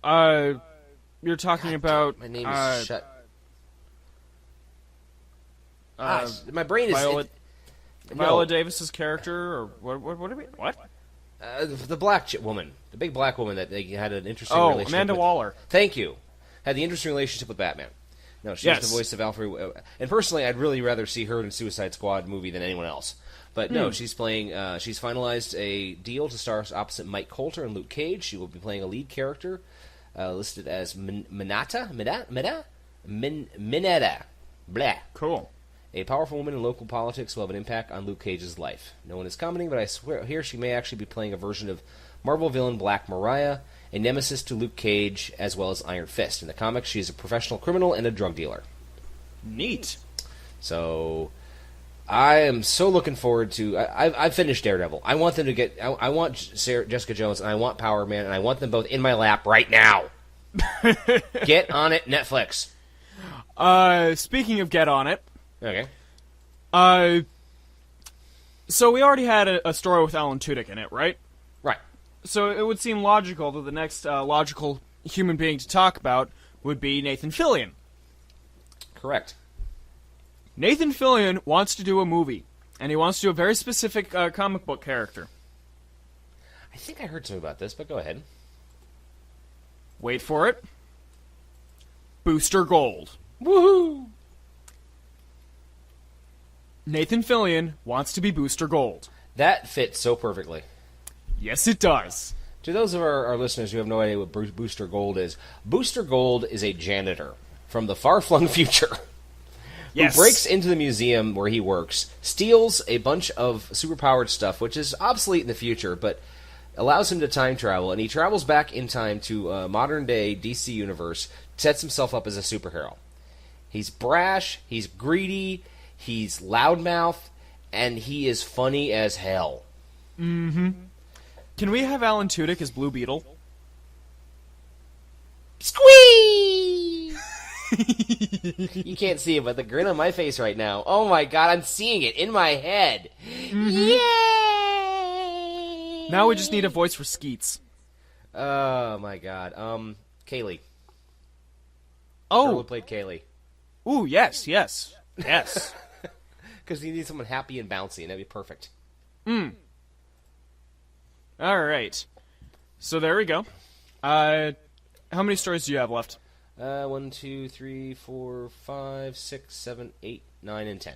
Speaker 1: you're talking about...
Speaker 2: My name is shut. My brain is
Speaker 1: Viola Davis's character, or what?
Speaker 2: The black woman, the big black woman that they had an interesting relationship with.
Speaker 1: Amanda Waller.
Speaker 2: Thank you. Had the interesting relationship with Batman. No, she's the voice of Alfred. And personally, I'd really rather see her in Suicide Squad movie than anyone else. But no, she's playing. She's finalized a deal to star opposite Mike Colter and Luke Cage. She will be playing a lead character, listed as Mineta. Blah.
Speaker 1: Cool.
Speaker 2: A powerful woman in local politics will have an impact on Luke Cage's life. No one is commenting, but I swear here she may actually be playing a version of Marvel villain Black Mariah, a nemesis to Luke Cage, as well as Iron Fist. In the comics, she is a professional criminal and a drug dealer.
Speaker 1: Neat.
Speaker 2: So, I am so looking forward to... I've finished Daredevil. I want them to get... I want Jessica Jones, and I want Power Man, and I want them both in my lap right now. Get on it, Netflix.
Speaker 1: Speaking of get on it...
Speaker 2: Okay.
Speaker 1: So we already had a story with Alan Tudyk in it, right?
Speaker 2: Right.
Speaker 1: So it would seem logical that the next logical human being to talk about would be Nathan Fillion.
Speaker 2: Correct.
Speaker 1: Nathan Fillion wants to do a movie, and he wants to do a very specific comic book character.
Speaker 2: I think I heard something about this, but go ahead.
Speaker 1: Wait for it. Booster Gold.
Speaker 2: Woohoo!
Speaker 1: Nathan Fillion wants to be Booster Gold.
Speaker 2: That fits so perfectly.
Speaker 1: Yes, it does.
Speaker 2: To those of our listeners who have no idea what Booster Gold is a janitor from the far-flung future.
Speaker 1: Yes.
Speaker 2: Who breaks into the museum where he works, steals a bunch of superpowered stuff, which is obsolete in the future, but allows him to time travel, and he travels back in time to a modern-day DC universe, sets himself up as a superhero. He's brash, he's greedy, he's loudmouth, and he is funny as hell.
Speaker 1: Mm-hmm. Can we have Alan Tudyk as Blue Beetle?
Speaker 2: Squee! You can't see it, but the grin on my face right now. Oh my god, I'm seeing it in my head.
Speaker 1: Mm-hmm.
Speaker 2: Yay!
Speaker 1: Now we just need a voice for Skeets.
Speaker 2: Oh my god. Kaylee.
Speaker 1: Oh!
Speaker 2: Girl who played Kaylee.
Speaker 1: Ooh, yes.
Speaker 2: Because you need someone happy and bouncy, and that'd be perfect.
Speaker 1: Alright. So there we go. How many stories do you have left?
Speaker 2: 1, 2, 3, 4, 5, 6, 7, 8, 9, and 10.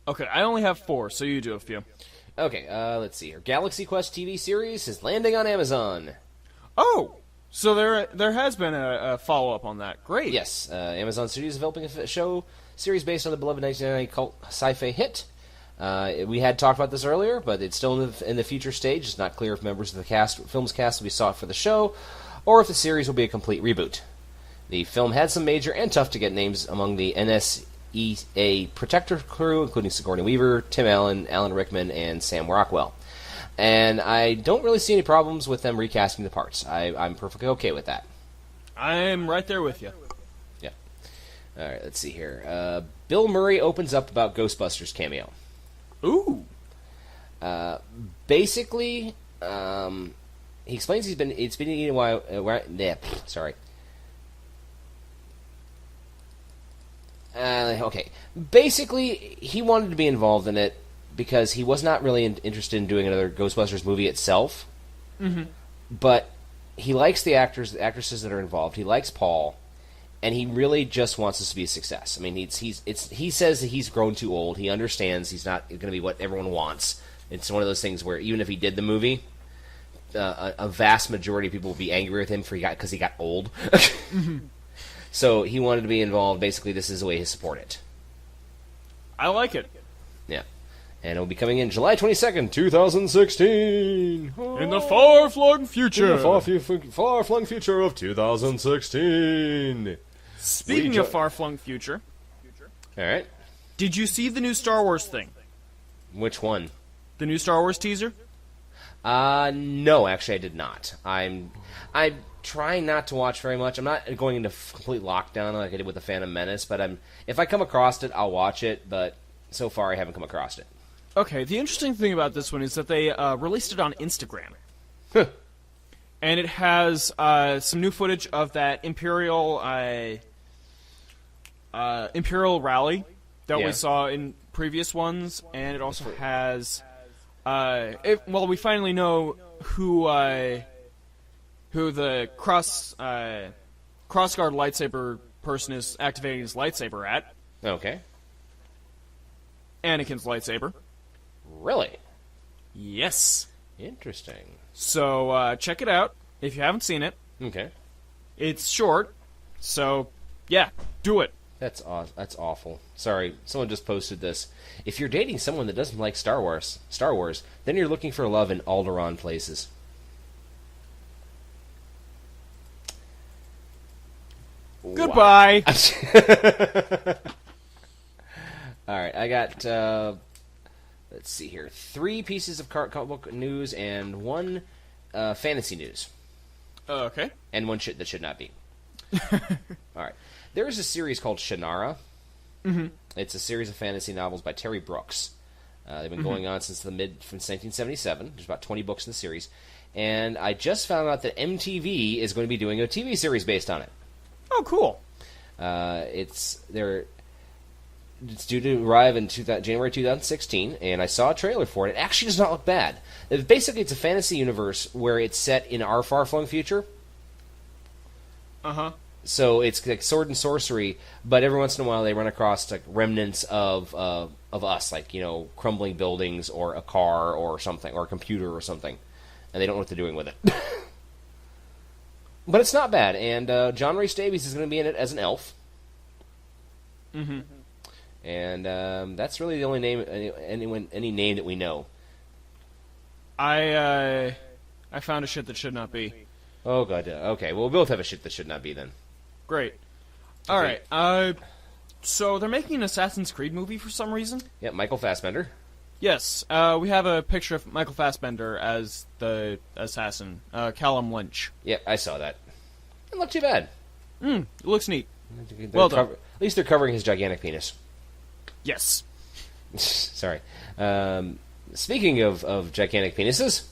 Speaker 1: Okay, I only have 4, so you do a few.
Speaker 2: Okay, let's see here. Galaxy Quest TV series is landing on Amazon.
Speaker 1: Oh! So there has been a follow-up on that. Great.
Speaker 2: Yes, Amazon Studios is developing a show series based on the beloved 1999 cult sci-fi hit. We had talked about this earlier, but it's still in the future stage. It's not clear if members of the film's cast will be sought for the show, or if the series will be a complete reboot. The film had some major and tough-to-get names among the a Protector crew, including Sigourney Weaver, Tim Allen, Alan Rickman, and Sam Rockwell. And I don't really see any problems with them recasting the parts. I'm perfectly okay with that.
Speaker 1: I'm right there with you.
Speaker 2: Yeah. All right, let's see here. Bill Murray opens up about Ghostbusters cameo.
Speaker 1: Ooh.
Speaker 2: Basically, he explains it's been eating a while. Sorry. Okay. Basically, he wanted to be involved in it because he was not really interested in doing another Ghostbusters movie itself.
Speaker 1: Mm-hmm.
Speaker 2: But he likes the actors, the actresses that are involved. He likes Paul, and he really just wants this to be a success. I mean, he says that he's grown too old. He understands he's not going to be what everyone wants. It's one of those things where even if he did the movie, a vast majority of people will be angry with him because he got old.
Speaker 1: Mm-hmm.
Speaker 2: So he wanted to be involved. Basically, this is a way to support it.
Speaker 1: I like it.
Speaker 2: Yeah. And it will be coming in July 22nd, 2016.
Speaker 1: In the far-flung future.
Speaker 2: In the far-flung future of 2016.
Speaker 1: Speaking of far-flung future.
Speaker 2: All right.
Speaker 1: Did you see the new Star Wars thing?
Speaker 2: Which one?
Speaker 1: The new Star Wars teaser?
Speaker 2: No, actually I did not. I'm trying not to watch very much. I'm not going into complete lockdown like I did with the Phantom Menace, but if I come across it, I'll watch it, but so far I haven't come across it.
Speaker 1: Okay, the interesting thing about this one is that they released it on Instagram.
Speaker 2: Huh.
Speaker 1: And it has some new footage of that Imperial rally that we saw in previous ones, and it also has... we finally know who the crossguard lightsaber person is activating his lightsaber at.
Speaker 2: Okay.
Speaker 1: Anakin's lightsaber.
Speaker 2: Really?
Speaker 1: Yes.
Speaker 2: Interesting.
Speaker 1: So, check it out if you haven't seen it.
Speaker 2: Okay.
Speaker 1: It's short, so, yeah, do it.
Speaker 2: That's awful. Sorry, someone just posted this. If you're dating someone that doesn't like Star Wars, then you're looking for love in Alderaan places.
Speaker 1: Goodbye.
Speaker 2: All right, I got, let's see here, 3 pieces of comic book news and 1 fantasy news.
Speaker 1: Okay.
Speaker 2: And 1 shit that should not be. All right. There is a series called Shannara.
Speaker 1: Mm-hmm.
Speaker 2: It's a series of fantasy novels by Terry Brooks. They've been going on since from 1977. There's about 20 books in the series. And I just found out that MTV is going to be doing a TV series based on it.
Speaker 1: Oh, cool.
Speaker 2: It's due to arrive in January 2016, and I saw a trailer for it. It actually does not look bad. Basically, it's a fantasy universe where it's set in our far-flung future.
Speaker 1: Uh-huh.
Speaker 2: So it's like sword and sorcery, but every once in a while they run across like remnants of us, like crumbling buildings or a car or something or a computer or something, and they don't know what they're doing with it. But it's not bad, and John Rhys Davies is going to be in it as an elf.
Speaker 1: Mm-hmm.
Speaker 2: And that's really the only name, any name that we know.
Speaker 1: I found a shit that should not be.
Speaker 2: Oh god, okay. Well, we both have a shit that should not be then.
Speaker 1: Great. All right. So they're making an Assassin's Creed movie for some reason?
Speaker 2: Yeah, Michael Fassbender.
Speaker 1: Yes. We have a picture of Michael Fassbender as the assassin, Callum Lynch.
Speaker 2: Yeah, I saw that. It looked too bad.
Speaker 1: It looks neat. Well done.
Speaker 2: At least they're covering his gigantic penis.
Speaker 1: Yes.
Speaker 2: Sorry. Speaking of gigantic penises...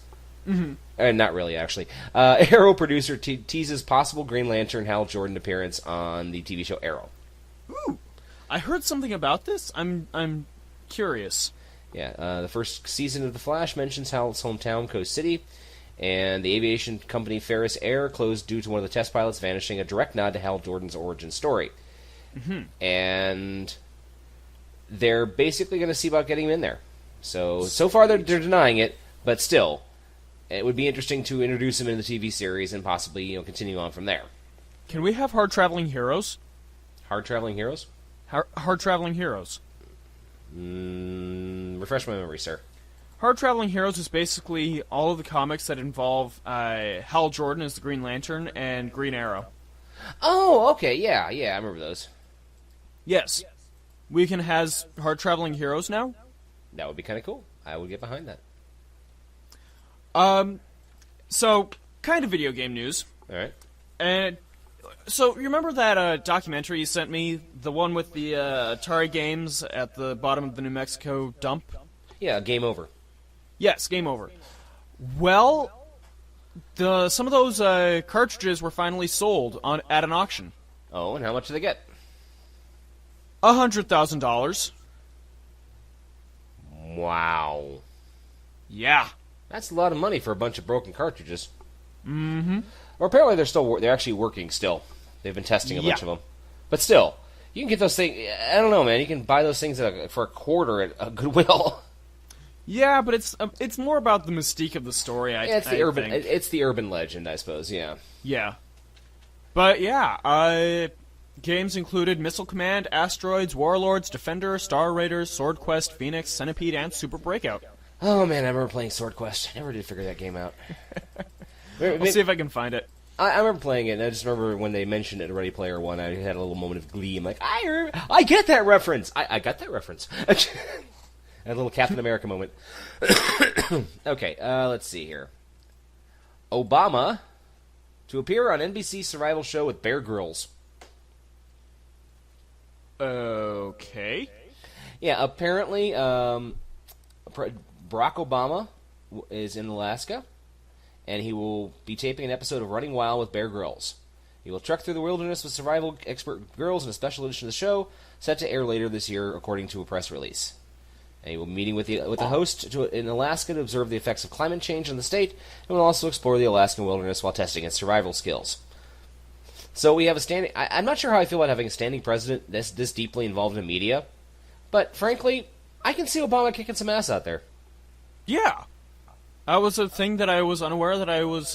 Speaker 1: Mm-hmm.
Speaker 2: Not really, actually. Arrow producer teases possible Green Lantern Hal Jordan appearance on the TV show Arrow.
Speaker 1: Ooh, I heard something about this. I'm curious.
Speaker 2: Yeah, the first season of The Flash mentions Hal's hometown, Coast City, and the aviation company Ferris Air closed due to one of the test pilots vanishing, a direct nod to Hal Jordan's origin story.
Speaker 1: Mm-hmm.
Speaker 2: And they're basically going to see about getting him in there. So far they're denying it, but still... It would be interesting to introduce him in the TV series and possibly, continue on from there.
Speaker 1: Can we have hard-traveling heroes?
Speaker 2: Hard-traveling heroes?
Speaker 1: Hard-traveling heroes.
Speaker 2: Refresh my memory, sir.
Speaker 1: Hard-traveling heroes is basically all of the comics that involve Hal Jordan as the Green Lantern and Green Arrow.
Speaker 2: Oh, okay, yeah, I remember those.
Speaker 1: Yes. Weekend has hard-traveling heroes now.
Speaker 2: That would be kind of cool. I would get behind that.
Speaker 1: So, kind of video game news.
Speaker 2: All right.
Speaker 1: And so, you remember that documentary you sent me? The one with the Atari games at the bottom of the New Mexico dump?
Speaker 2: Yeah, game over.
Speaker 1: Yes, game over. Well, some of those cartridges were finally sold at an auction.
Speaker 2: Oh, and how much did they get?
Speaker 1: $100,000.
Speaker 2: Wow.
Speaker 1: Yeah.
Speaker 2: That's a lot of money for a bunch of broken cartridges. Mm-hmm. Or apparently they're actually working still. They've been testing a bunch of them. But still, you can get those things. I don't know, man. You can buy those things for $0.25 at Goodwill.
Speaker 1: Yeah, but it's more about the mystique of the story.
Speaker 2: It's the urban legend, I suppose. Yeah.
Speaker 1: Yeah. But yeah, games included Missile Command, Asteroids, Warlords, Defender, Star Raiders, Sword Quest, Phoenix, Centipede, and Super Breakout.
Speaker 2: Oh man, I remember playing Sword Quest. I never did figure that game out.
Speaker 1: I'll see if I can find it.
Speaker 2: I remember playing it, and I just remember when they mentioned it in Ready Player One, I had a little moment of glee. I'm like, I get that reference! I got that reference. A little Captain America moment. Okay, let's see here. Obama to appear on NBC survival show with Bear Grylls.
Speaker 1: Okay.
Speaker 2: Yeah, apparently, Barack Obama is in Alaska, and he will be taping an episode of Running Wild with Bear Grylls. He will trek through the wilderness with survival expert girls in a special edition of the show, set to air later this year, according to a press release. And he will be meeting with the host in Alaska to observe the effects of climate change in the state, and will also explore the Alaskan wilderness while testing its survival skills. So we have a standing... I'm not sure how I feel about having a standing president this deeply involved in media, but frankly, I can see Obama kicking some ass out there.
Speaker 1: Yeah. That was a thing that I was unaware that I was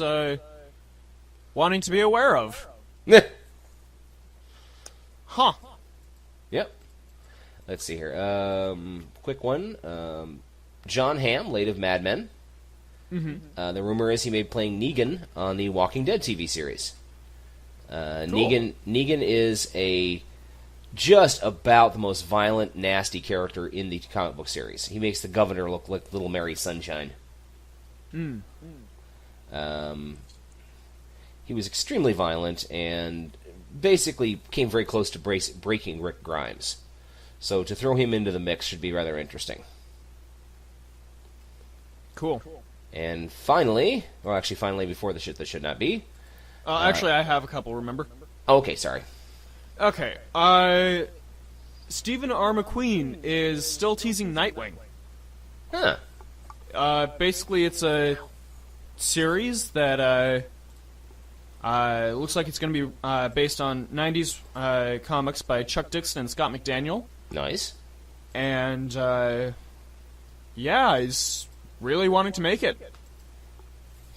Speaker 1: wanting to be aware of. Huh.
Speaker 2: Yep. Let's see here. Quick one. Jon Hamm, late of Mad Men. Mm-hmm. The rumor is he may be playing Negan on the Walking Dead TV series. Cool. Negan is just about the most violent, nasty character in the comic book series. He makes the governor look like Little Mary Sunshine. He was extremely violent and basically came very close to breaking Rick Grimes. So to throw him into the mix should be rather interesting.
Speaker 1: Cool.
Speaker 2: And finally before the shit that should not be.
Speaker 1: Actually, I have a couple, remember?
Speaker 2: Okay, sorry.
Speaker 1: Okay, Stephen R. McQueen is still teasing Nightwing.
Speaker 2: Huh.
Speaker 1: Basically, it's a series that looks like it's going to be based on 90s comics by Chuck Dixon and Scott McDaniel.
Speaker 2: Nice.
Speaker 1: And, he's really wanting to make it.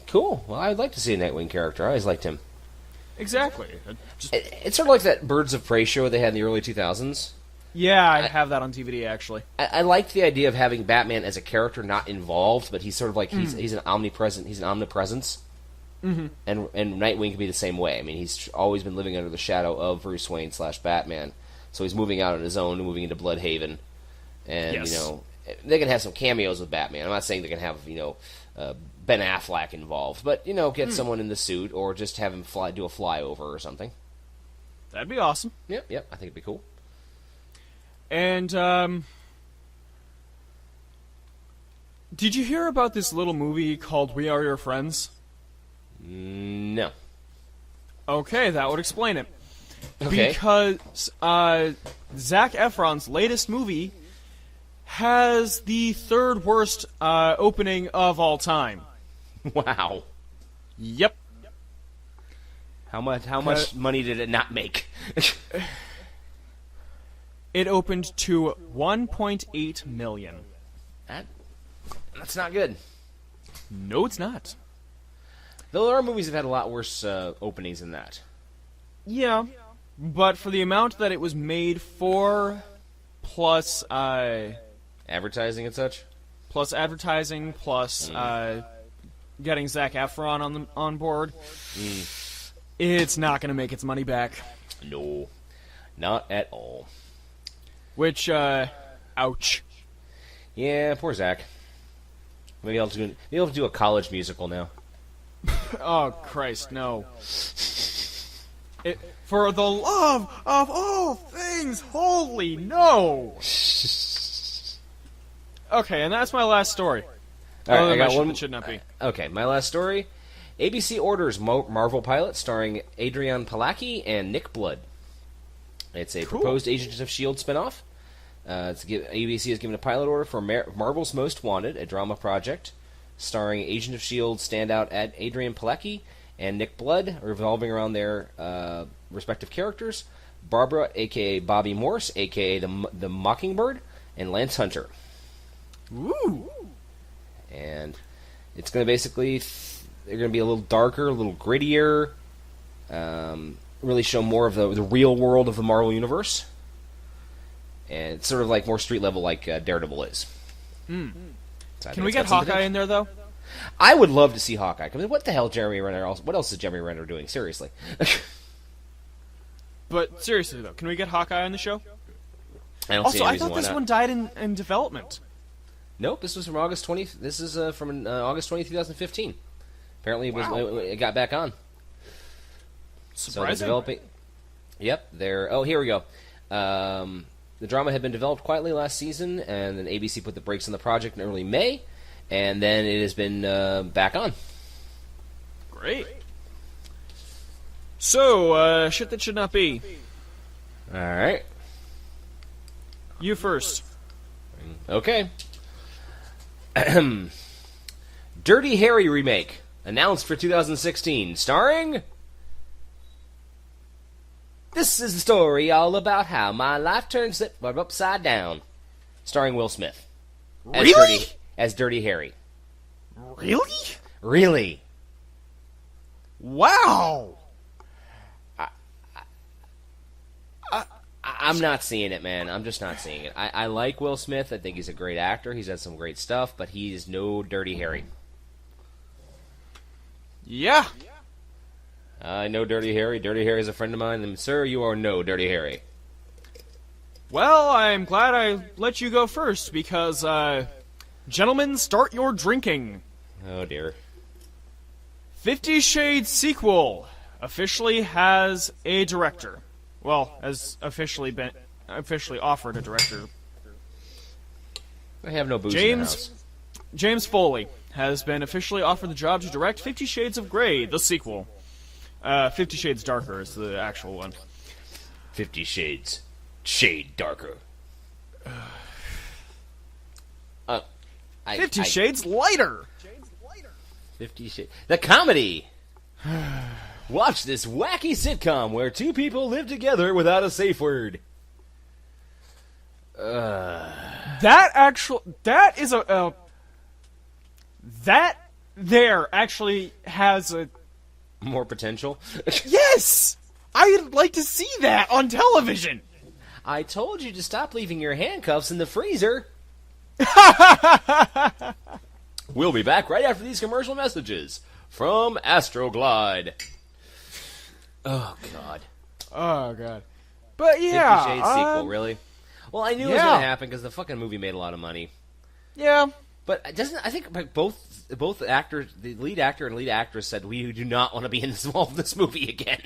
Speaker 2: Cool. Well, I'd like to see a Nightwing character. I always liked him.
Speaker 1: Exactly.
Speaker 2: It's sort of like that Birds of Prey show they had in the early 2000s.
Speaker 1: Yeah, I have that on DVD, actually.
Speaker 2: I liked the idea of having Batman as a character not involved, but he's sort of like, he's an omnipresence. Mm-hmm. And Nightwing can be the same way. I mean, he's always been living under the shadow of Bruce Wayne / Batman. So he's moving out on his own, moving into Bloodhaven. And,
Speaker 1: yes.
Speaker 2: They can have some cameos with Batman. I'm not saying they can have, Ben Affleck involved, but, get someone in the suit or just have him do a flyover or something.
Speaker 1: That'd be awesome.
Speaker 2: Yep, I think it'd be cool.
Speaker 1: And, did you hear about this little movie called We Are Your Friends?
Speaker 2: No.
Speaker 1: Okay, that would explain it.
Speaker 2: Okay.
Speaker 1: Because Zac Efron's latest movie has the third worst opening of all time.
Speaker 2: Wow.
Speaker 1: Yep.
Speaker 2: How much money did it not make?
Speaker 1: It opened to $1.8 million.
Speaker 2: That's not good.
Speaker 1: No, it's not.
Speaker 2: Though there are movies that have had a lot worse openings than that.
Speaker 1: Yeah, but for the amount that it was made for, plus
Speaker 2: advertising and such,
Speaker 1: plus advertising, plus getting Zac Efron on board, it's not going to make its money back.
Speaker 2: No, not at all.
Speaker 1: Which, ouch.
Speaker 2: Yeah, poor Zach. Maybe I'll do a college musical now.
Speaker 1: Oh, Christ, no. For the love of all things holy, no! Okay, and that's my last story.
Speaker 2: All right, I got one.
Speaker 1: That should not be.
Speaker 2: Okay, my last story. ABC orders Marvel pilot starring Adrian Palacki and Nick Blood. It's a proposed Agents of S.H.I.E.L.D. spinoff. ABC has given a pilot order for Marvel's Most Wanted, a drama project starring Agent of S.H.I.E.L.D. standout Adrian Palacki and Nick Blood, revolving around their respective characters, Barbara, a.k.a. Bobby Morse, a.k.a. the Mockingbird, and Lance Hunter.
Speaker 1: Ooh!
Speaker 2: And it's going to basically... They're going to be a little darker, a little grittier, really show more of the real world of the Marvel Universe. And it's sort of like more street level like Daredevil is.
Speaker 1: Mm.
Speaker 2: So
Speaker 1: Can we get Hawkeye in there, though?
Speaker 2: I would love to see Hawkeye. I mean, what the hell, Jeremy Renner? What else is Jeremy Renner doing? Seriously.
Speaker 1: But seriously, though, can we get Hawkeye on the show?
Speaker 2: I don't see any reason
Speaker 1: I thought this one died in development.
Speaker 2: Nope, this was from August 20. This is from August 20, 2015. Apparently, it got back on.
Speaker 1: Surprising.
Speaker 2: So they're developing. Yep, they're. Oh, here we go. The drama had been developed quietly last season, and then ABC put the brakes on the project in early May, and then it has been back on.
Speaker 1: Great. So, shit that should not be.
Speaker 2: All right.
Speaker 1: You first.
Speaker 2: Okay. Dirty Harry remake announced for 2016, starring... This is the story all about how my life turned upside down. Starring Will Smith.
Speaker 1: Really?
Speaker 2: As Dirty Harry.
Speaker 1: Really?
Speaker 2: Really.
Speaker 1: Wow!
Speaker 2: I'm not seeing it, man. I'm just not seeing it. I like Will Smith. I think he's a great actor. He's done some great stuff, but he's no Dirty Harry.
Speaker 1: Yeah.
Speaker 2: I know Dirty Harry. Dirty Harry is a friend of mine, and sir, you are no Dirty Harry.
Speaker 1: Well, I'm glad I let you go first, because, gentlemen, start your drinking.
Speaker 2: Oh, dear.
Speaker 1: 50 Shades sequel officially has a director. Well, has officially offered a director.
Speaker 2: I have no booze in the house.
Speaker 1: James Foley has been officially offered the job to direct 50 Shades of Grey, the sequel. 50 Shades Darker is the actual one.
Speaker 2: 50 Shades. Shade Darker.
Speaker 1: 50 Shades Lighter!
Speaker 2: 50 Shades. The comedy! Watch this wacky sitcom where two people live together without a safe word.
Speaker 1: That actually has a...
Speaker 2: More potential?
Speaker 1: Yes! I'd like to see that on television!
Speaker 2: I told you to stop leaving your handcuffs in the freezer. We'll be back right after these commercial messages from Astroglide. Oh, God.
Speaker 1: Oh, God. But, yeah.
Speaker 2: 50 Shades sequel, really? Well, I knew it was going to happen because the fucking movie made a lot of money.
Speaker 1: Yeah.
Speaker 2: But I think both actors, the lead actor and lead actress, said we do not want to be involved in this movie again.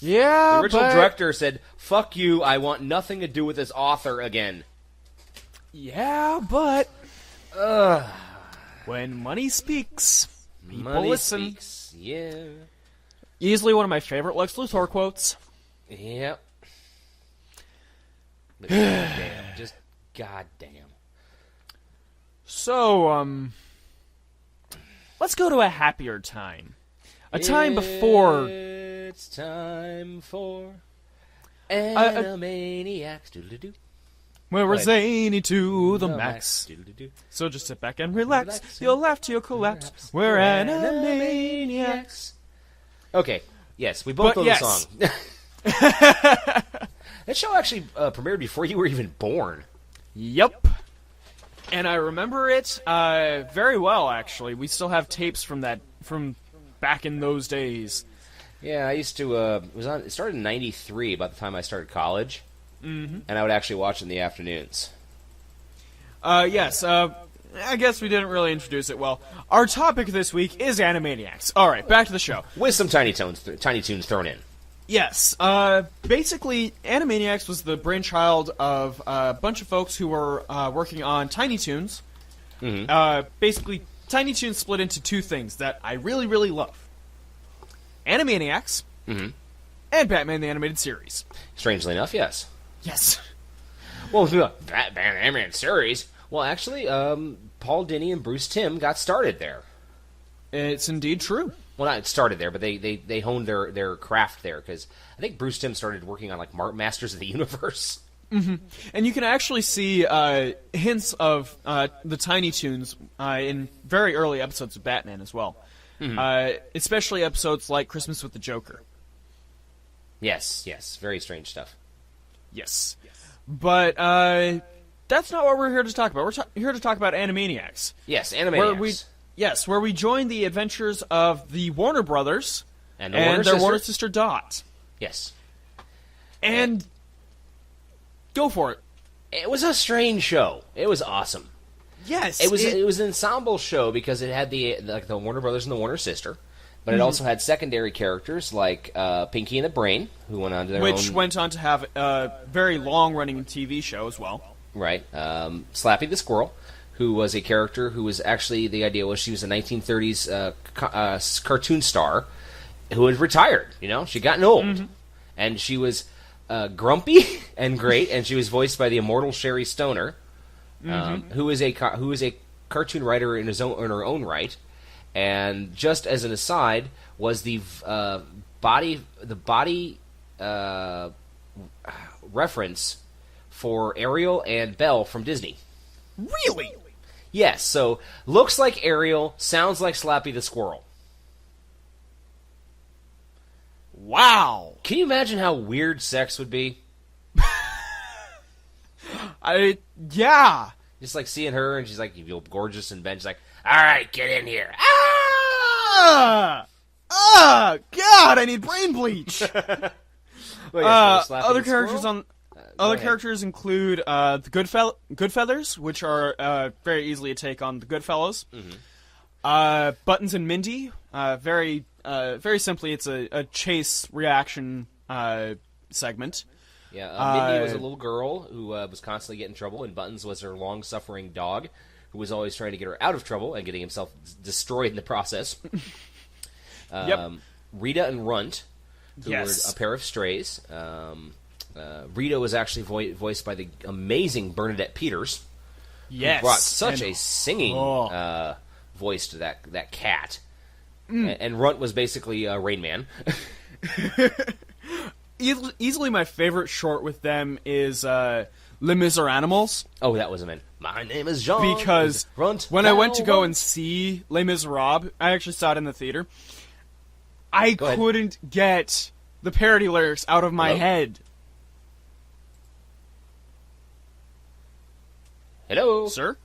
Speaker 1: Yeah,
Speaker 2: the original director said, "Fuck you! I want nothing to do with this author again."
Speaker 1: Yeah, but when money speaks, people listen.
Speaker 2: Speaks. Yeah.
Speaker 1: Easily one of my favorite Lex Luthor quotes.
Speaker 2: Yep. But goddamn, just goddamn.
Speaker 1: So, let's go to a happier time. A time before...
Speaker 2: It's time for Animaniacs. Doodle-doo.
Speaker 1: Where we're zany to the max. So just sit back and relax. You'll laugh till you'll collapse. We're Animaniacs.
Speaker 2: Okay, yes, we both know the song. That show actually premiered before you were even born.
Speaker 1: Yep. And I remember it very well, actually. We still have tapes from back in those days.
Speaker 2: Yeah, I used to. It started in '93, about the time I started college. and I would actually watch it in the afternoons.
Speaker 1: Yes, I guess we didn't really introduce it well. Our topic this week is Animaniacs. All right, back to the show.
Speaker 2: With some Tiny Toons thrown in.
Speaker 1: Yes, basically, Animaniacs was the brainchild of a bunch of folks who were working on Tiny Toons. Basically, Tiny Toons split into two things that I really, really love. Animaniacs and Batman the Animated Series.
Speaker 2: Strangely enough, yes.
Speaker 1: Yes.
Speaker 2: Well, Batman Animated Series. Well, actually, Paul Dini and Bruce Timm got started there.
Speaker 1: It's indeed true.
Speaker 2: Well, not started there, but they honed their craft there, because I think Bruce Timm started working on, like, Masters of the Universe.
Speaker 1: And you can actually see hints of the Tiny Toons in very early episodes of Batman as well. Especially episodes like Christmas with the Joker.
Speaker 2: Yes. Very strange stuff.
Speaker 1: Yes. But that's not what we're here to talk about. We're here to talk about Animaniacs.
Speaker 2: Yes, Animaniacs.
Speaker 1: Where we join the adventures of the Warner Brothers
Speaker 2: and
Speaker 1: their Warner sister Dot.
Speaker 2: Yes.
Speaker 1: And go for it.
Speaker 2: It was a strange show. It was awesome.
Speaker 1: Yes.
Speaker 2: It was an ensemble show because it had the Warner Brothers and the Warner sister, but it also had secondary characters like Pinky and the Brain, who went on to
Speaker 1: Which went on to have a very long-running TV show as well.
Speaker 2: Right. Slappy the Squirrel, who was a character who was actually, the idea was she was a 1930s cartoon star who had retired. You know, she'd gotten old. And she was grumpy and great, and she was voiced by the immortal Sherry Stoner, who is a cartoon writer in her own right. And just as an aside, was the body reference for Ariel and Belle from Disney.
Speaker 1: Really?
Speaker 2: Yes, so looks like Ariel, sounds like Slappy the Squirrel.
Speaker 1: Wow.
Speaker 2: Can you imagine how weird sex would be?
Speaker 1: Yeah.
Speaker 2: Just like seeing her, and she's like, you feel gorgeous in bed. She's like, all right, get in here.
Speaker 1: God, I need brain bleach. Other characters include the Goodfeathers, which are very easily a take on the Goodfellas. Buttons and Mindy. Very simply, it's a chase reaction segment.
Speaker 2: Yeah, Mindy was a little girl who was constantly getting in trouble, and Buttons was her long-suffering dog, who was always trying to get her out of trouble and getting himself destroyed in the process. Rita and Runt, who were a pair of strays. Rita was actually voiced by the amazing Bernadette Peters, who brought such a singing voice to that cat. And Runt was basically Rain Man.
Speaker 1: Easily my favorite short with them is Les Miserables.
Speaker 2: Oh, that was a man. My name is Jon.
Speaker 1: Because
Speaker 2: Runt,
Speaker 1: when I went to go and see Les Miserables, I actually saw it in the theater, I couldn't get the parody lyrics out of my head.
Speaker 2: Hello?
Speaker 1: Sir?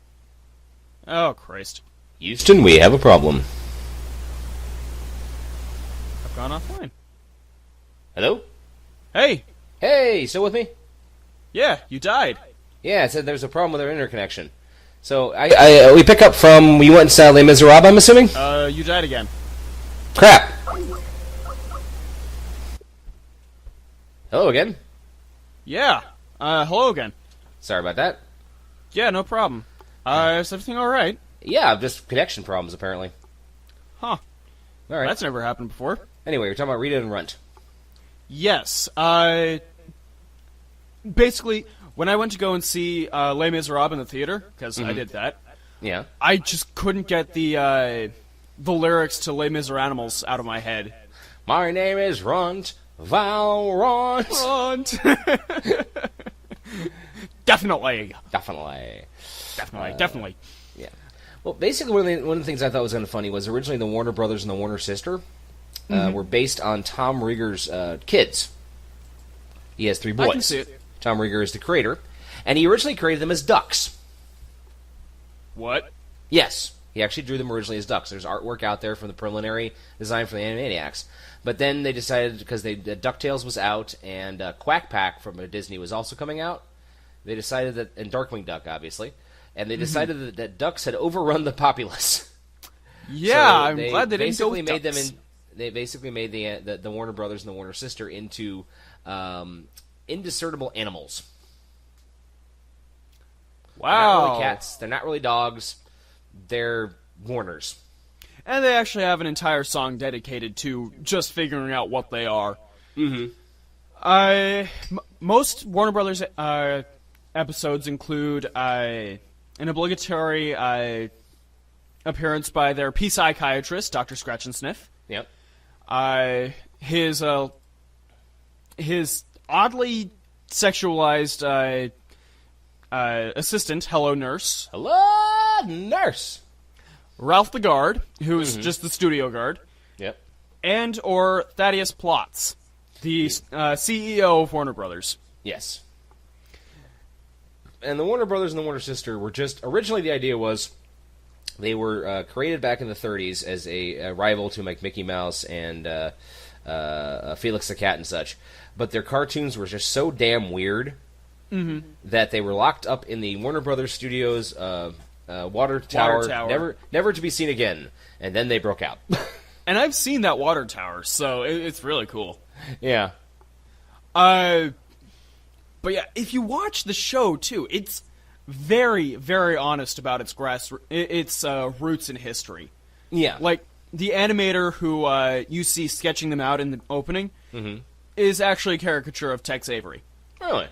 Speaker 1: Oh, Christ.
Speaker 2: Houston, we have a problem.
Speaker 1: I've gone offline.
Speaker 2: Hello?
Speaker 1: Hey!
Speaker 2: Hey, still with me?
Speaker 1: Yeah, you died.
Speaker 2: Yeah, it said there's a problem with our interconnection. So, we pick up from, we went and saw Les Miserables, I'm assuming?
Speaker 1: You died again.
Speaker 2: Crap! Hello again?
Speaker 1: Yeah. Hello again.
Speaker 2: Sorry about that.
Speaker 1: Yeah, no problem. Is everything alright?
Speaker 2: Yeah, just connection problems, apparently.
Speaker 1: Huh.
Speaker 2: Alright.
Speaker 1: That's never happened before.
Speaker 2: Anyway, we're talking about Rita and Runt.
Speaker 1: Yes. Basically, when I went to go and see Les Miserables in the theater, because I did that,
Speaker 2: yeah,
Speaker 1: I just couldn't get the lyrics to Les Miserables out of my head.
Speaker 2: My name is Runt. Val Runt.
Speaker 1: Runt. Definitely. Definitely.
Speaker 2: Yeah. Well, basically, one of the things I thought was kind of funny was originally the Warner Brothers and the Warner sister were based on Tom Rieger's kids. He has 3 boys.
Speaker 1: I can see it.
Speaker 2: Tom Rieger is the creator, and he originally created them as ducks.
Speaker 1: What?
Speaker 2: Yes. He actually drew them originally as ducks. There's artwork out there from the preliminary design for the Animaniacs. But then they decided, because DuckTales was out, and Quack Pack from Disney was also coming out, they decided that, and Darkwing Duck, obviously, and they decided that ducks had overrun the populace.
Speaker 1: Yeah,
Speaker 2: So
Speaker 1: I'm glad they didn't go with
Speaker 2: made
Speaker 1: ducks.
Speaker 2: them They basically made the Warner Brothers and the Warner sister into indiscernible animals.
Speaker 1: Wow.
Speaker 2: They're not really cats. They're not really dogs. They're Warners.
Speaker 1: And they actually have an entire song dedicated to just figuring out what they are. Most Warner Brothers episodes include an obligatory appearance by their pea psychiatrist, Dr. Scratch and Sniff.
Speaker 2: Yep.
Speaker 1: His oddly sexualized assistant, Hello Nurse.
Speaker 2: Hello, nurse.
Speaker 1: Ralph the Guard, who is just the studio guard.
Speaker 2: Yep.
Speaker 1: And or Thaddeus Plotz, the CEO of Warner Brothers.
Speaker 2: Yes. And the Warner Brothers and the Warner sister were just... Originally, the idea was they were created back in the 30s as a rival to Mickey Mouse and Felix the Cat and such. But their cartoons were just so damn weird that they were locked up in the Warner Brothers Studios water tower, never to be seen again. And then they broke out.
Speaker 1: And I've seen that water tower, so it's really cool.
Speaker 2: Yeah.
Speaker 1: But yeah, if you watch the show too, it's very, very honest about its roots in history.
Speaker 2: Yeah.
Speaker 1: Like the animator who you see sketching them out in the opening is actually a caricature of Tex Avery.
Speaker 2: Really?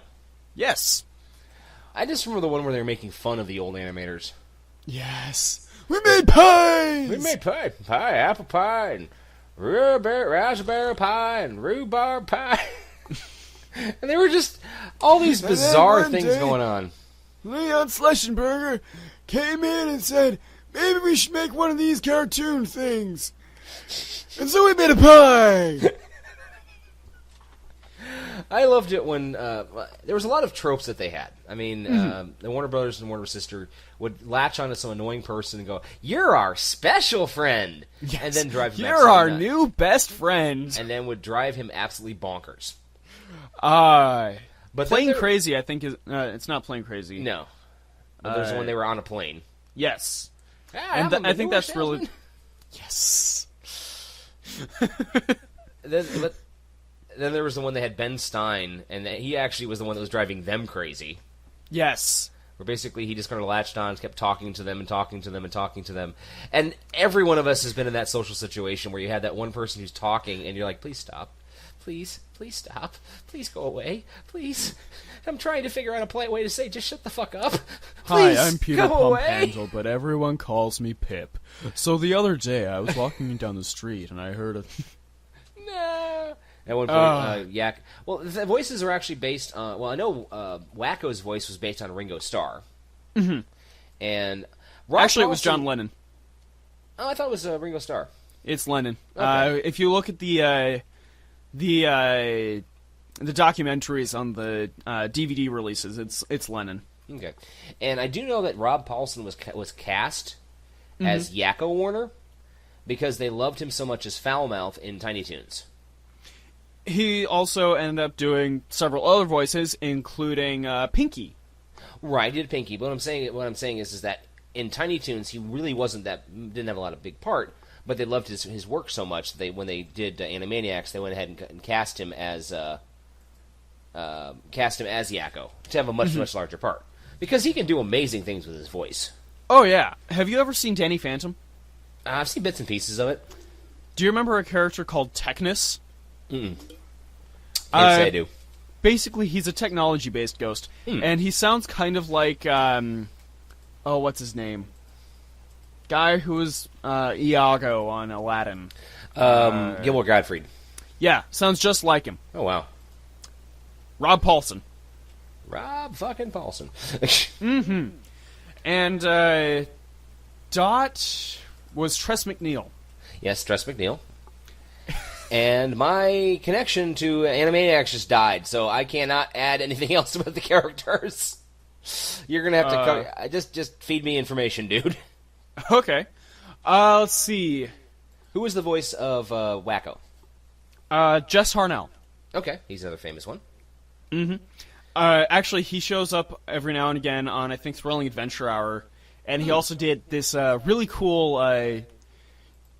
Speaker 1: Yes.
Speaker 2: I just remember the one where they were making fun of the old animators.
Speaker 1: Yes. We made pies!
Speaker 2: We made pie, apple pie, and raspberry pie, and rhubarb pie. And there were just all these bizarre things going on.
Speaker 3: Leon Schlechenberger came in and said, maybe we should make one of these cartoon things. And so we made a pie.
Speaker 2: I loved it when there was a lot of tropes that they had. I mean, the Warner Brothers and Warner Sister would latch onto some annoying person and go, "You're our special friend,"
Speaker 1: Yes.
Speaker 2: and then drive him.
Speaker 1: You're our new best friend.
Speaker 2: and then would drive him absolutely bonkers.
Speaker 1: But Plane Crazy, I think, is it's not Plane Crazy.
Speaker 2: No, but there's when they were on a plane.
Speaker 1: Yes,
Speaker 2: And
Speaker 1: I think that's really yes.
Speaker 2: Then there was the one that had Ben Stein, and he actually was the one that was driving them crazy.
Speaker 1: Yes.
Speaker 2: Where basically he just kind of latched on, kept talking to them and talking to them and talking to them. And every one of us has been in that social situation where you had that one person who's talking, and you're like, please stop. Please stop. Please go away. Please. I'm trying to figure out a polite way to say, just shut the fuck up. Please,
Speaker 1: Hi, I'm Peter
Speaker 2: go away.
Speaker 1: Pumphandle, but everyone calls me Pip. So the other day, I was walking down the street, and I heard a...
Speaker 2: No. At one point, Yak... Well, the voices are actually based on... Well, I know Wacko's voice was based on Ringo Starr. Mm-hmm. And...
Speaker 1: Actually, it was John Lennon.
Speaker 2: Oh, I thought it was Ringo Starr.
Speaker 1: It's Lennon.
Speaker 2: Okay.
Speaker 1: If you look at the documentaries on the DVD releases, it's Lennon.
Speaker 2: Okay. And I do know that Rob Paulson was cast as Yakko Warner because they loved him so much as Foulmouth in Tiny Toons.
Speaker 1: He also ended up doing several other voices, including Pinky.
Speaker 2: Right, he did Pinky. But what I'm saying is that in Tiny Toons he really didn't have a lot of big part, but they loved his work so much that when they did Animaniacs, they went ahead and cast him as Yakko to have a much larger part because he can do amazing things with his voice.
Speaker 1: Oh yeah, have you ever seen Danny Phantom?
Speaker 2: I've seen bits and pieces of it.
Speaker 1: Do you remember a character called Technus?
Speaker 2: Can't say I do.
Speaker 1: Basically, he's a technology-based ghost, and he sounds kind of like, what's his name? Guy who was Iago on Aladdin.
Speaker 2: Gilmore Gottfried.
Speaker 1: Yeah, sounds just like him.
Speaker 2: Oh, wow.
Speaker 1: Rob Paulson.
Speaker 2: Rob fucking Paulson.
Speaker 1: And Dot was Tress MacNeille.
Speaker 2: Yes, Tress MacNeille. And my connection to Animaniacs just died, so I cannot add anything else about the characters. You're gonna have to just feed me information, dude.
Speaker 1: Okay. Let's see.
Speaker 2: Who was the voice of Wacko?
Speaker 1: Jess Harnell.
Speaker 2: Okay, he's another famous one.
Speaker 1: Actually, he shows up every now and again on, I think, Thrilling Adventure Hour, and he also did this really cool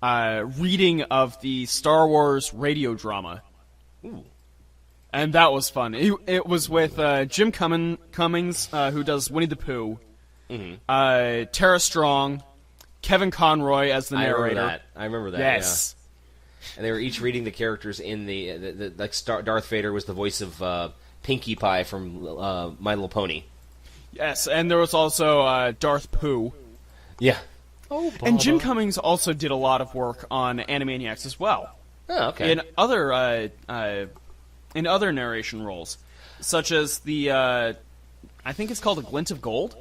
Speaker 1: reading of the Star Wars radio drama.
Speaker 2: Ooh.
Speaker 1: And that was fun. It was with Jim Cummings, who does Winnie the Pooh, Tara Strong, Kevin Conroy as the narrator.
Speaker 2: I remember that.
Speaker 1: Yes.
Speaker 2: Yeah. And they were each reading the characters in the like Darth Vader was the voice of Pinkie Pie from My Little Pony.
Speaker 1: Yes, and there was also Darth Pooh.
Speaker 2: Yeah.
Speaker 1: Oh, Baba. And Jim Cummings also did a lot of work on Animaniacs as well.
Speaker 2: Oh, okay.
Speaker 1: In other narration roles, such as the I think it's called A Glint of Gold.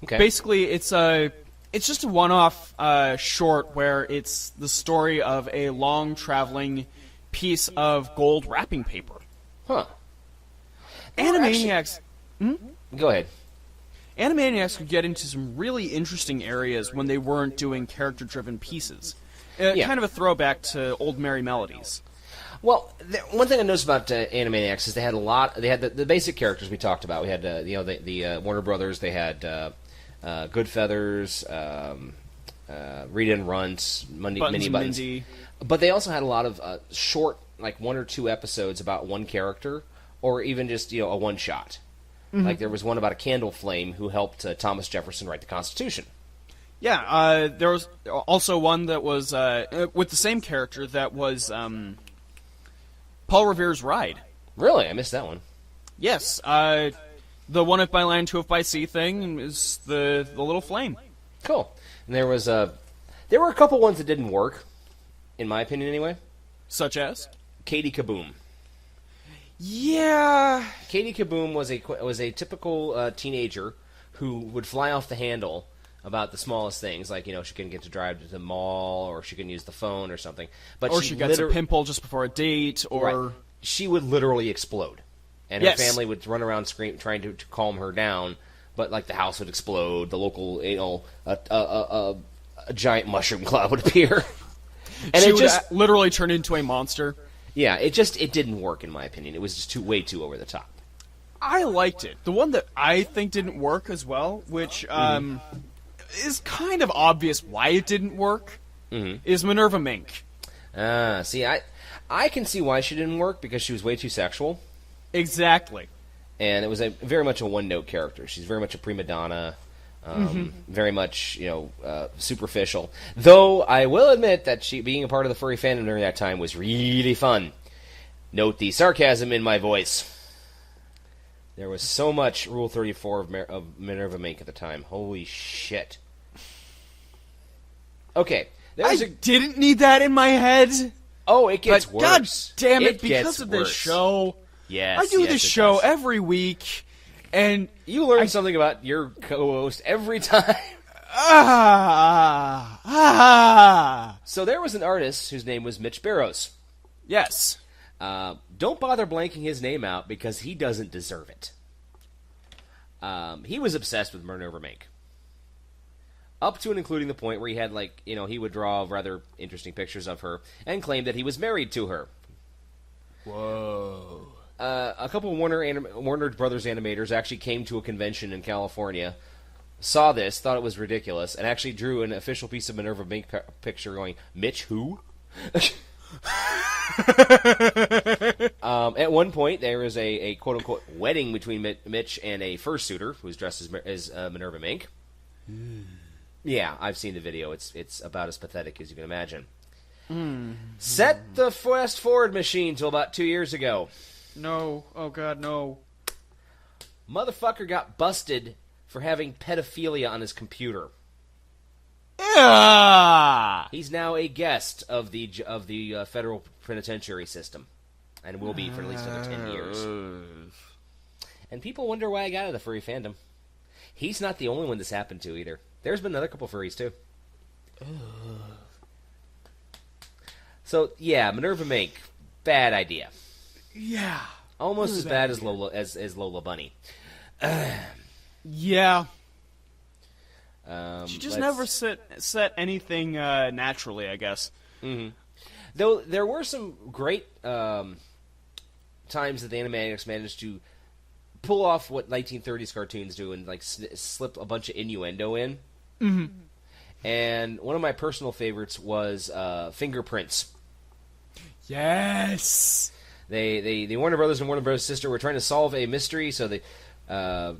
Speaker 2: Okay.
Speaker 1: Basically, it's just a one-off short where it's the story of a long traveling piece of gold wrapping paper.
Speaker 2: Huh.
Speaker 1: Animaniacs.
Speaker 2: Go ahead.
Speaker 1: Animaniacs could get into some really interesting areas when they weren't doing character-driven pieces. Kind of a throwback to old Merry Melodies.
Speaker 2: Well, one thing I noticed about Animaniacs is they had a lot. They had the basic characters we talked about. We had the Warner Brothers. They had Good Feathers, Rita and Runt, Mini Buttons.
Speaker 1: Mindy.
Speaker 2: But they also had a lot of short, like 1 or 2 episodes about one character, or even just a one shot. Like there was one about a candle flame who helped Thomas Jefferson write the Constitution.
Speaker 1: Yeah, there was also one that was with the same character that was Paul Revere's Ride.
Speaker 2: Really? I missed that one.
Speaker 1: Yes, the one if by land, two if by sea thing is the little flame.
Speaker 2: Cool. And there were a couple ones that didn't work, in my opinion anyway.
Speaker 1: Such as?
Speaker 2: Katie Kaboom.
Speaker 1: Yeah.
Speaker 2: Katie Kaboom was a typical teenager who would fly off the handle about the smallest things, like she couldn't get to drive to the mall, or she couldn't use the phone or something. But
Speaker 1: she gets a pimple just before a date, or
Speaker 2: right. She would literally explode, and her family would run around trying to calm her down. But like the house would explode, the local a giant mushroom cloud would appear, and
Speaker 1: she would literally turn into a monster.
Speaker 2: Yeah, it didn't work in my opinion. It was just way too over the top.
Speaker 1: I liked it. The one that I think didn't work as well, which is kind of obvious why it didn't work, is Minerva Mink.
Speaker 2: See, I can see why she didn't work, because she was way too sexual.
Speaker 1: Exactly.
Speaker 2: And it was very much a one-note character. She's very much a prima donna, very much, superficial. Though I will admit that she being a part of the furry fandom during that time was really fun. Note the sarcasm in my voice. There was so much Rule 34 of Minerva Mink at the time. Holy shit. Okay.
Speaker 1: Didn't need that in my head.
Speaker 2: Oh, it gets worse.
Speaker 1: God damn it, because
Speaker 2: gets
Speaker 1: of this
Speaker 2: worse.
Speaker 1: show.
Speaker 2: Yes,
Speaker 1: I do this show every week, and
Speaker 2: you learn something about your co-host every time. So there was an artist whose name was Mitch Barrows.
Speaker 1: Yes.
Speaker 2: Don't bother blanking his name out, because he doesn't deserve it. He was obsessed with Minerva Mink. Up to and including the point where he had, he would draw rather interesting pictures of her and claimed that he was married to her.
Speaker 1: Whoa.
Speaker 2: A couple of Warner Brothers animators actually came to a convention in California, saw this, thought it was ridiculous, and actually drew an official piece of Minerva Mink picture going, Mitch who? At one point, there was a quote-unquote wedding between Mitch and a fursuiter who was dressed as Minerva Mink. Yeah, I've seen the video. It's about as pathetic as you can imagine. Set the fast forward machine till about 2 years ago.
Speaker 1: No. Oh, God, no.
Speaker 2: Motherfucker got busted for having pedophilia on his computer.
Speaker 1: Yeah.
Speaker 2: He's now a guest of the federal penitentiary system, and will be for at least another 10 years. And people wonder why I got out of the furry fandom. He's not the only one this happened to either. There's been another couple furries too. So yeah, Minerva Mink, bad idea.
Speaker 1: Yeah,
Speaker 2: almost as bad as Lola Bunny.
Speaker 1: Yeah. She just never set anything naturally, I guess.
Speaker 2: Mm-hmm. Though there were some great times that the Animaniacs managed to pull off what 1930s cartoons do and like slip a bunch of innuendo in.
Speaker 1: Mm-hmm.
Speaker 2: And one of my personal favorites was Fingerprints.
Speaker 1: Yes.
Speaker 2: The Warner Brothers and Warner Brothers' sister were trying to solve a mystery, so Yakko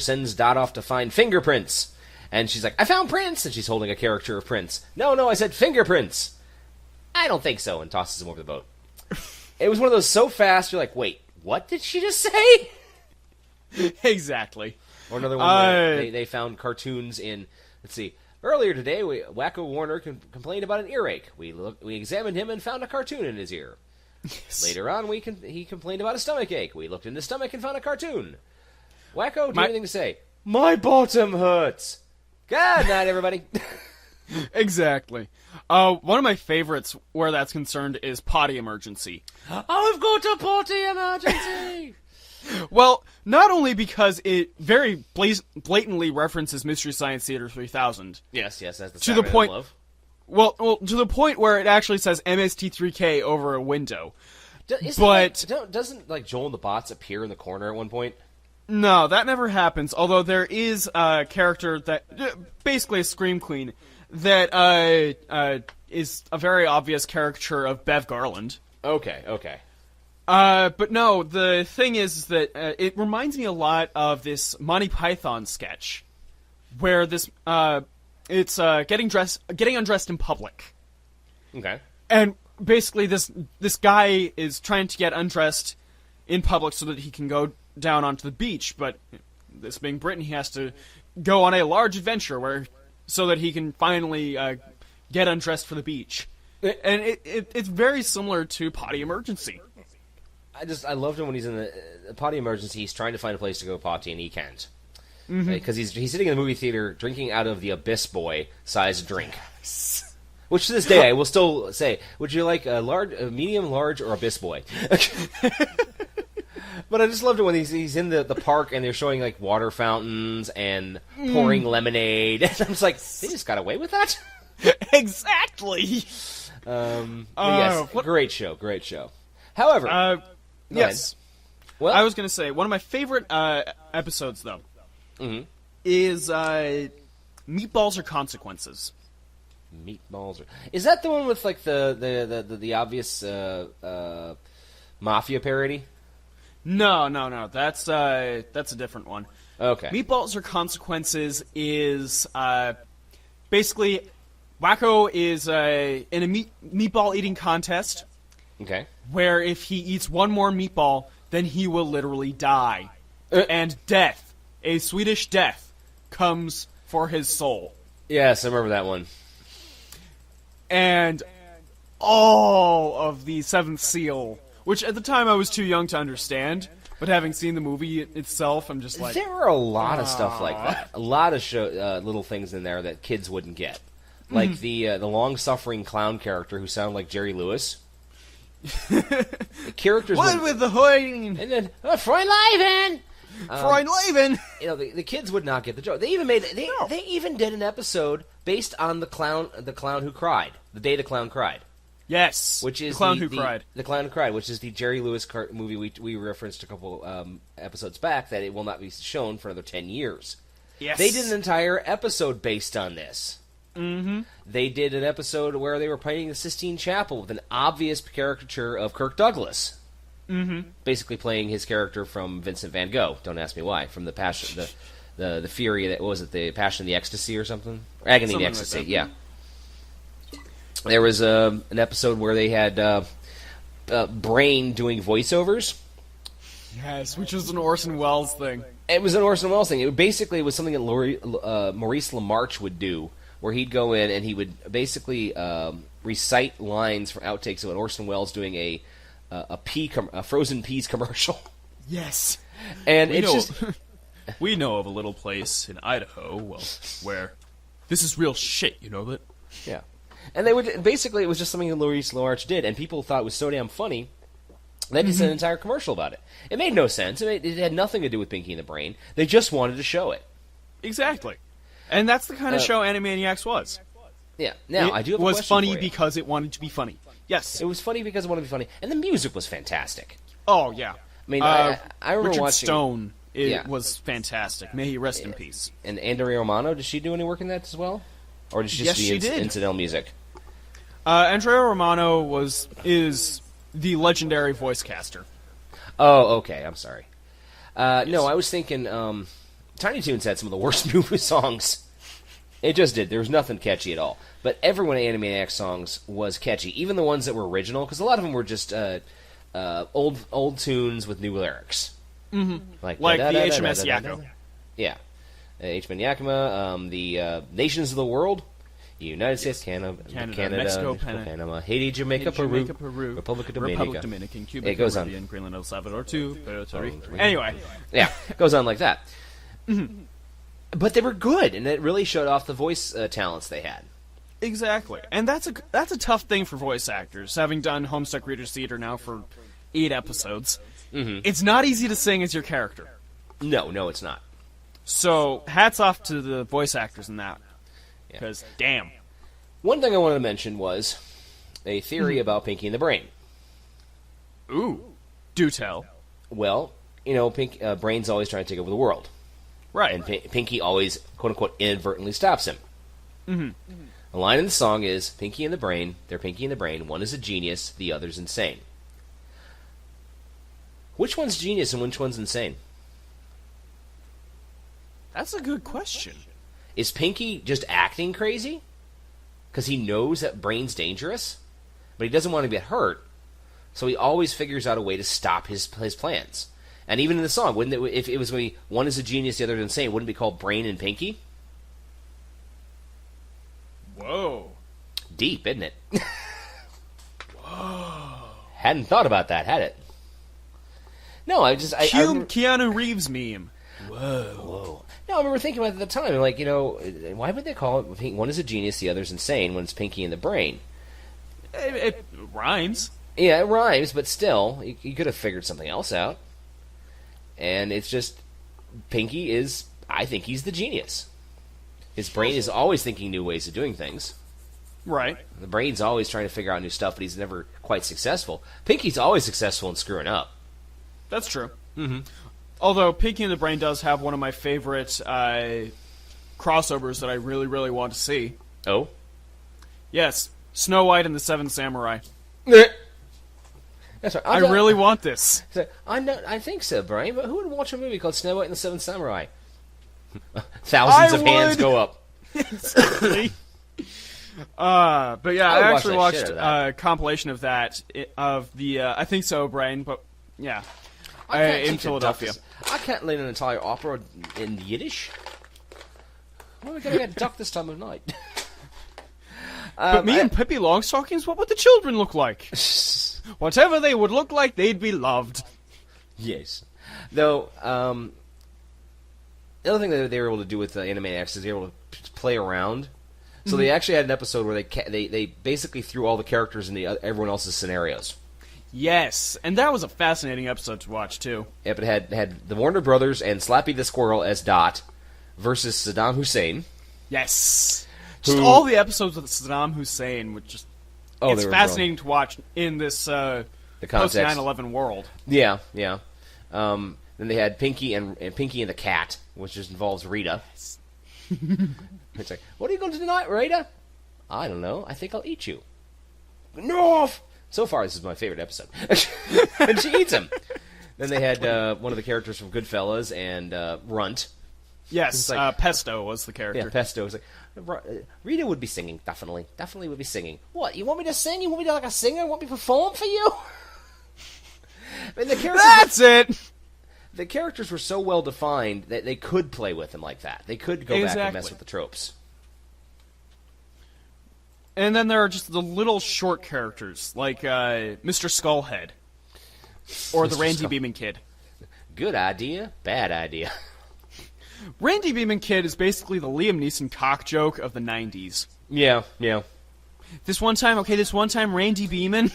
Speaker 2: sends Dot off to find fingerprints. And she's like, I found Prince! And she's holding a caricature of Prince. No, I said fingerprints! I don't think so, and tosses him over the boat. It was one of those so fast, you're like, wait, what did she just say?
Speaker 1: Exactly.
Speaker 2: Or another one where they found cartoons in, let's see, earlier today, Wacko Warner complained about an earache. We examined him and found a cartoon in his ear. Yes. Later on, he complained about a stomach ache. We looked in his stomach and found a cartoon. Wacko, do you have anything to say? My bottom hurts. Good night, everybody.
Speaker 1: Exactly. One of my favorites where that's concerned is Potty Emergency.
Speaker 2: I've got a potty emergency!
Speaker 1: Well, not only because it very blatantly references Mystery Science Theater 3000.
Speaker 2: Yes, that's the
Speaker 1: to the point. Well, to the point where it actually says MST3K over a window.
Speaker 2: Doesn't like Joel and the Bots appear in the corner at one point?
Speaker 1: No, that never happens. Although there is a character that basically a Scream Queen that is a very obvious caricature of Bev Garland.
Speaker 2: Okay.
Speaker 1: But no, the thing is that it reminds me a lot of this Monty Python sketch, where it's getting undressed in public.
Speaker 2: Okay.
Speaker 1: And basically, this guy is trying to get undressed in public so that he can go down onto the beach. But this being Britain, he has to go on a large adventure so that he can finally get undressed for the beach. And it's very similar to Potty Emergency.
Speaker 2: I loved him when he's in the potty emergency. He's trying to find a place to go potty, and he can't. Because he's sitting in the movie theater drinking out of the Abyss Boy sized drink. Which to this day, I will still say, would you like a medium, large, or Abyss Boy? But I just loved it when he's in the park, and they're showing like water fountains and pouring lemonade. And I'm just like, they just got away with that?
Speaker 1: Exactly!
Speaker 2: Yes, great show. However...
Speaker 1: yes. Well, I was going to say, one of my favorite episodes, though, is Meatballs or Consequences.
Speaker 2: Is that the one with, like, the obvious Mafia parody?
Speaker 1: No. That's a different one.
Speaker 2: Okay.
Speaker 1: Meatballs or Consequences is basically Wacko is in a meatball eating contest.
Speaker 2: Okay.
Speaker 1: Where if he eats one more meatball, then he will literally die. And death, a Swedish death, comes for his soul.
Speaker 2: Yes, I remember that one.
Speaker 1: And all of the Seventh Seal, which at the time I was too young to understand, but having seen the movie itself, I'm just like...
Speaker 2: There were a lot of stuff like that. A lot of little things in there that kids wouldn't get. Like the long-suffering clown character who sounded like Jerry Lewis. The characters
Speaker 1: what with the hoiding
Speaker 2: and then Freund Levin.
Speaker 1: Freund Levin.
Speaker 2: You know the kids would not get the joke. They even did an episode based on the clown who cried. The Day the Clown Cried.
Speaker 1: Yes,
Speaker 2: which is
Speaker 1: the Clown Who Cried.
Speaker 2: The Clown Who Cried, which is the Jerry Lewis movie we referenced a couple episodes back that it will not be shown for another 10 years.
Speaker 1: Yes,
Speaker 2: they did an entire episode based on this.
Speaker 1: Mm-hmm.
Speaker 2: They did an episode where they were painting the Sistine Chapel with an obvious caricature of Kirk Douglas.
Speaker 1: Mm-hmm.
Speaker 2: Basically playing his character from Vincent van Gogh. Don't ask me why. From the Passion, the Fury, what was it, the Passion of the Ecstasy or something? Agony of the Ecstasy, like yeah. There was an episode where they had Brain doing voiceovers.
Speaker 1: Yes, which was an Orson Welles thing.
Speaker 2: It was an Orson Welles thing. It basically was something that Maurice LaMarche would do, where he'd go in and he would basically recite lines from outtakes of an Orson Welles doing a frozen peas commercial.
Speaker 1: Yes,
Speaker 2: and
Speaker 1: we know of a little place in Idaho, where this is real shit. You know that?
Speaker 2: Yeah, and they would basically it was just something that Maurice LaMarche did, and people thought it was so damn funny. They did an entire commercial about it. It made no sense. It had nothing to do with Pinky and the Brain. They just wanted to show it.
Speaker 1: Exactly. And that's the kind of show Animaniacs was.
Speaker 2: Yeah. Now,
Speaker 1: It
Speaker 2: I do have a
Speaker 1: was
Speaker 2: question
Speaker 1: funny
Speaker 2: for you.
Speaker 1: because it wanted to be funny. Yes.
Speaker 2: It was funny because it wanted to be funny. And the music was fantastic.
Speaker 1: Oh, yeah.
Speaker 2: I mean, I remember
Speaker 1: Richard
Speaker 2: watching...
Speaker 1: Stone
Speaker 2: Yeah.
Speaker 1: was fantastic. May he rest in peace.
Speaker 2: And Andrea Romano, did she do any work in that as well? Or did she just
Speaker 1: Yes, she did.
Speaker 2: incidental music?
Speaker 1: Andrea Romano is the legendary voice caster.
Speaker 2: Oh, okay. I'm sorry. No, I was thinking Tiny Toons had some of the worst movie songs. It just did. There was nothing catchy at all. But every one of Animaniacs songs was catchy, even the ones that were original, because a lot of them were just old tunes with new lyrics.
Speaker 1: Mm-hmm. Like the HMS Yakko.
Speaker 2: Yeah. HMS Yakima, the Nations of the World, United States, Canada,
Speaker 1: Mexico,
Speaker 2: Panama, Haiti, Jamaica, Peru, Republic of
Speaker 1: Dominican, Cuba,
Speaker 2: it goes
Speaker 1: Caribbean, Greenland, El Salvador, too. Anyway.
Speaker 2: Yeah, it goes on like that. But they were good, and it really showed off the voice talents they had.
Speaker 1: Exactly. And that's a tough thing for voice actors, having done Homestuck Readers Theater now for 8 episodes.
Speaker 2: Mm-hmm.
Speaker 1: It's not easy to sing as your character.
Speaker 2: No, it's not.
Speaker 1: So, hats off to the voice actors in that. Because, damn.
Speaker 2: One thing I wanted to mention was a theory about Pinky and the Brain.
Speaker 1: Ooh. Do tell.
Speaker 2: Well, Brain's always trying to take over the world.
Speaker 1: Right.
Speaker 2: And Pinky always, quote-unquote, inadvertently stops him.
Speaker 1: Mm-hmm.
Speaker 2: The line in the song is, Pinky and the Brain, they're Pinky and the Brain, one is a genius, the other's insane. Which one's genius and which one's insane?
Speaker 1: That's a good question.
Speaker 2: Is Pinky just acting crazy? Because he knows that Brain's dangerous? But he doesn't want to get hurt, so he always figures out a way to stop his plans. And even in the song, wouldn't it, if it was going to be one is a genius, the other is insane, wouldn't it be called Brain and Pinky?
Speaker 1: Whoa.
Speaker 2: Deep, isn't it?
Speaker 1: Whoa.
Speaker 2: Hadn't thought about that, had it? No, I
Speaker 1: Keanu Reeves meme.
Speaker 2: Whoa. No, I remember thinking about it at the time, like, why would they call it, one is a genius, the other's insane, when it's Pinky and the Brain?
Speaker 1: It rhymes.
Speaker 2: Yeah, it rhymes, but still, you could have figured something else out. And it's just, Pinky I think he's the genius. His brain is always thinking new ways of doing things.
Speaker 1: Right.
Speaker 2: The brain's always trying to figure out new stuff, but he's never quite successful. Pinky's always successful in screwing up.
Speaker 1: That's true.
Speaker 2: Mm-hmm.
Speaker 1: Although Pinky and the Brain does have one of my favorite crossovers that I really, really want to see.
Speaker 2: Oh?
Speaker 1: Yes, Snow White and the Seven Samurai.
Speaker 2: That's right.
Speaker 1: I really want this.
Speaker 2: I think so, Brain, but who would watch a movie called Snow White and the Seven Samurai? Thousands of hands go up.
Speaker 1: Exactly. But yeah, I actually watched a compilation of that, of the I think so, Brain, but yeah. In Philadelphia.
Speaker 2: I can't learn an entire opera in Yiddish. Where are we going to get duck this time of night?
Speaker 1: But me and Pippi Longstockings, what would the children look like? Whatever they would look like, they'd be loved.
Speaker 2: Yes. Though, the other thing that they were able to do with Animaniacs is they were able to play around. So they actually had an episode where they basically threw all the characters into everyone else's scenarios.
Speaker 1: Yes, and that was a fascinating episode to watch, too.
Speaker 2: Yep, it had the Warner Brothers and Slappy the Squirrel as Dot versus Saddam Hussein.
Speaker 1: Yes. Just all the episodes with Saddam Hussein, which just... it's fascinating to watch in this post-9/11 world.
Speaker 2: Yeah. Then they had Pinky and Pinky and the Cat, which just involves Rita. It's like, what are you going to do tonight, Rita? I don't know. I think I'll eat you. No! So far, this is my favorite episode. And she eats him. Then they had one of the characters from Goodfellas and Runt.
Speaker 1: Yes, like, Pesto was the character.
Speaker 2: Yeah, Pesto was like, Rita would be singing, definitely. Definitely would be singing. What, you want me to sing? You want me to like a singer? You want me to perform for you? I mean,
Speaker 1: That's it!
Speaker 2: The characters were so well defined that they could play with them like that. They could go back and mess with the tropes.
Speaker 1: And then there are just the little short characters, like Mr. Skullhead. Or the Randy Beeman Kid.
Speaker 2: Good idea, bad idea.
Speaker 1: Randy Beeman Kid is basically the Liam Neeson cock joke of the 90s.
Speaker 2: Yeah.
Speaker 1: This one time Randy Beeman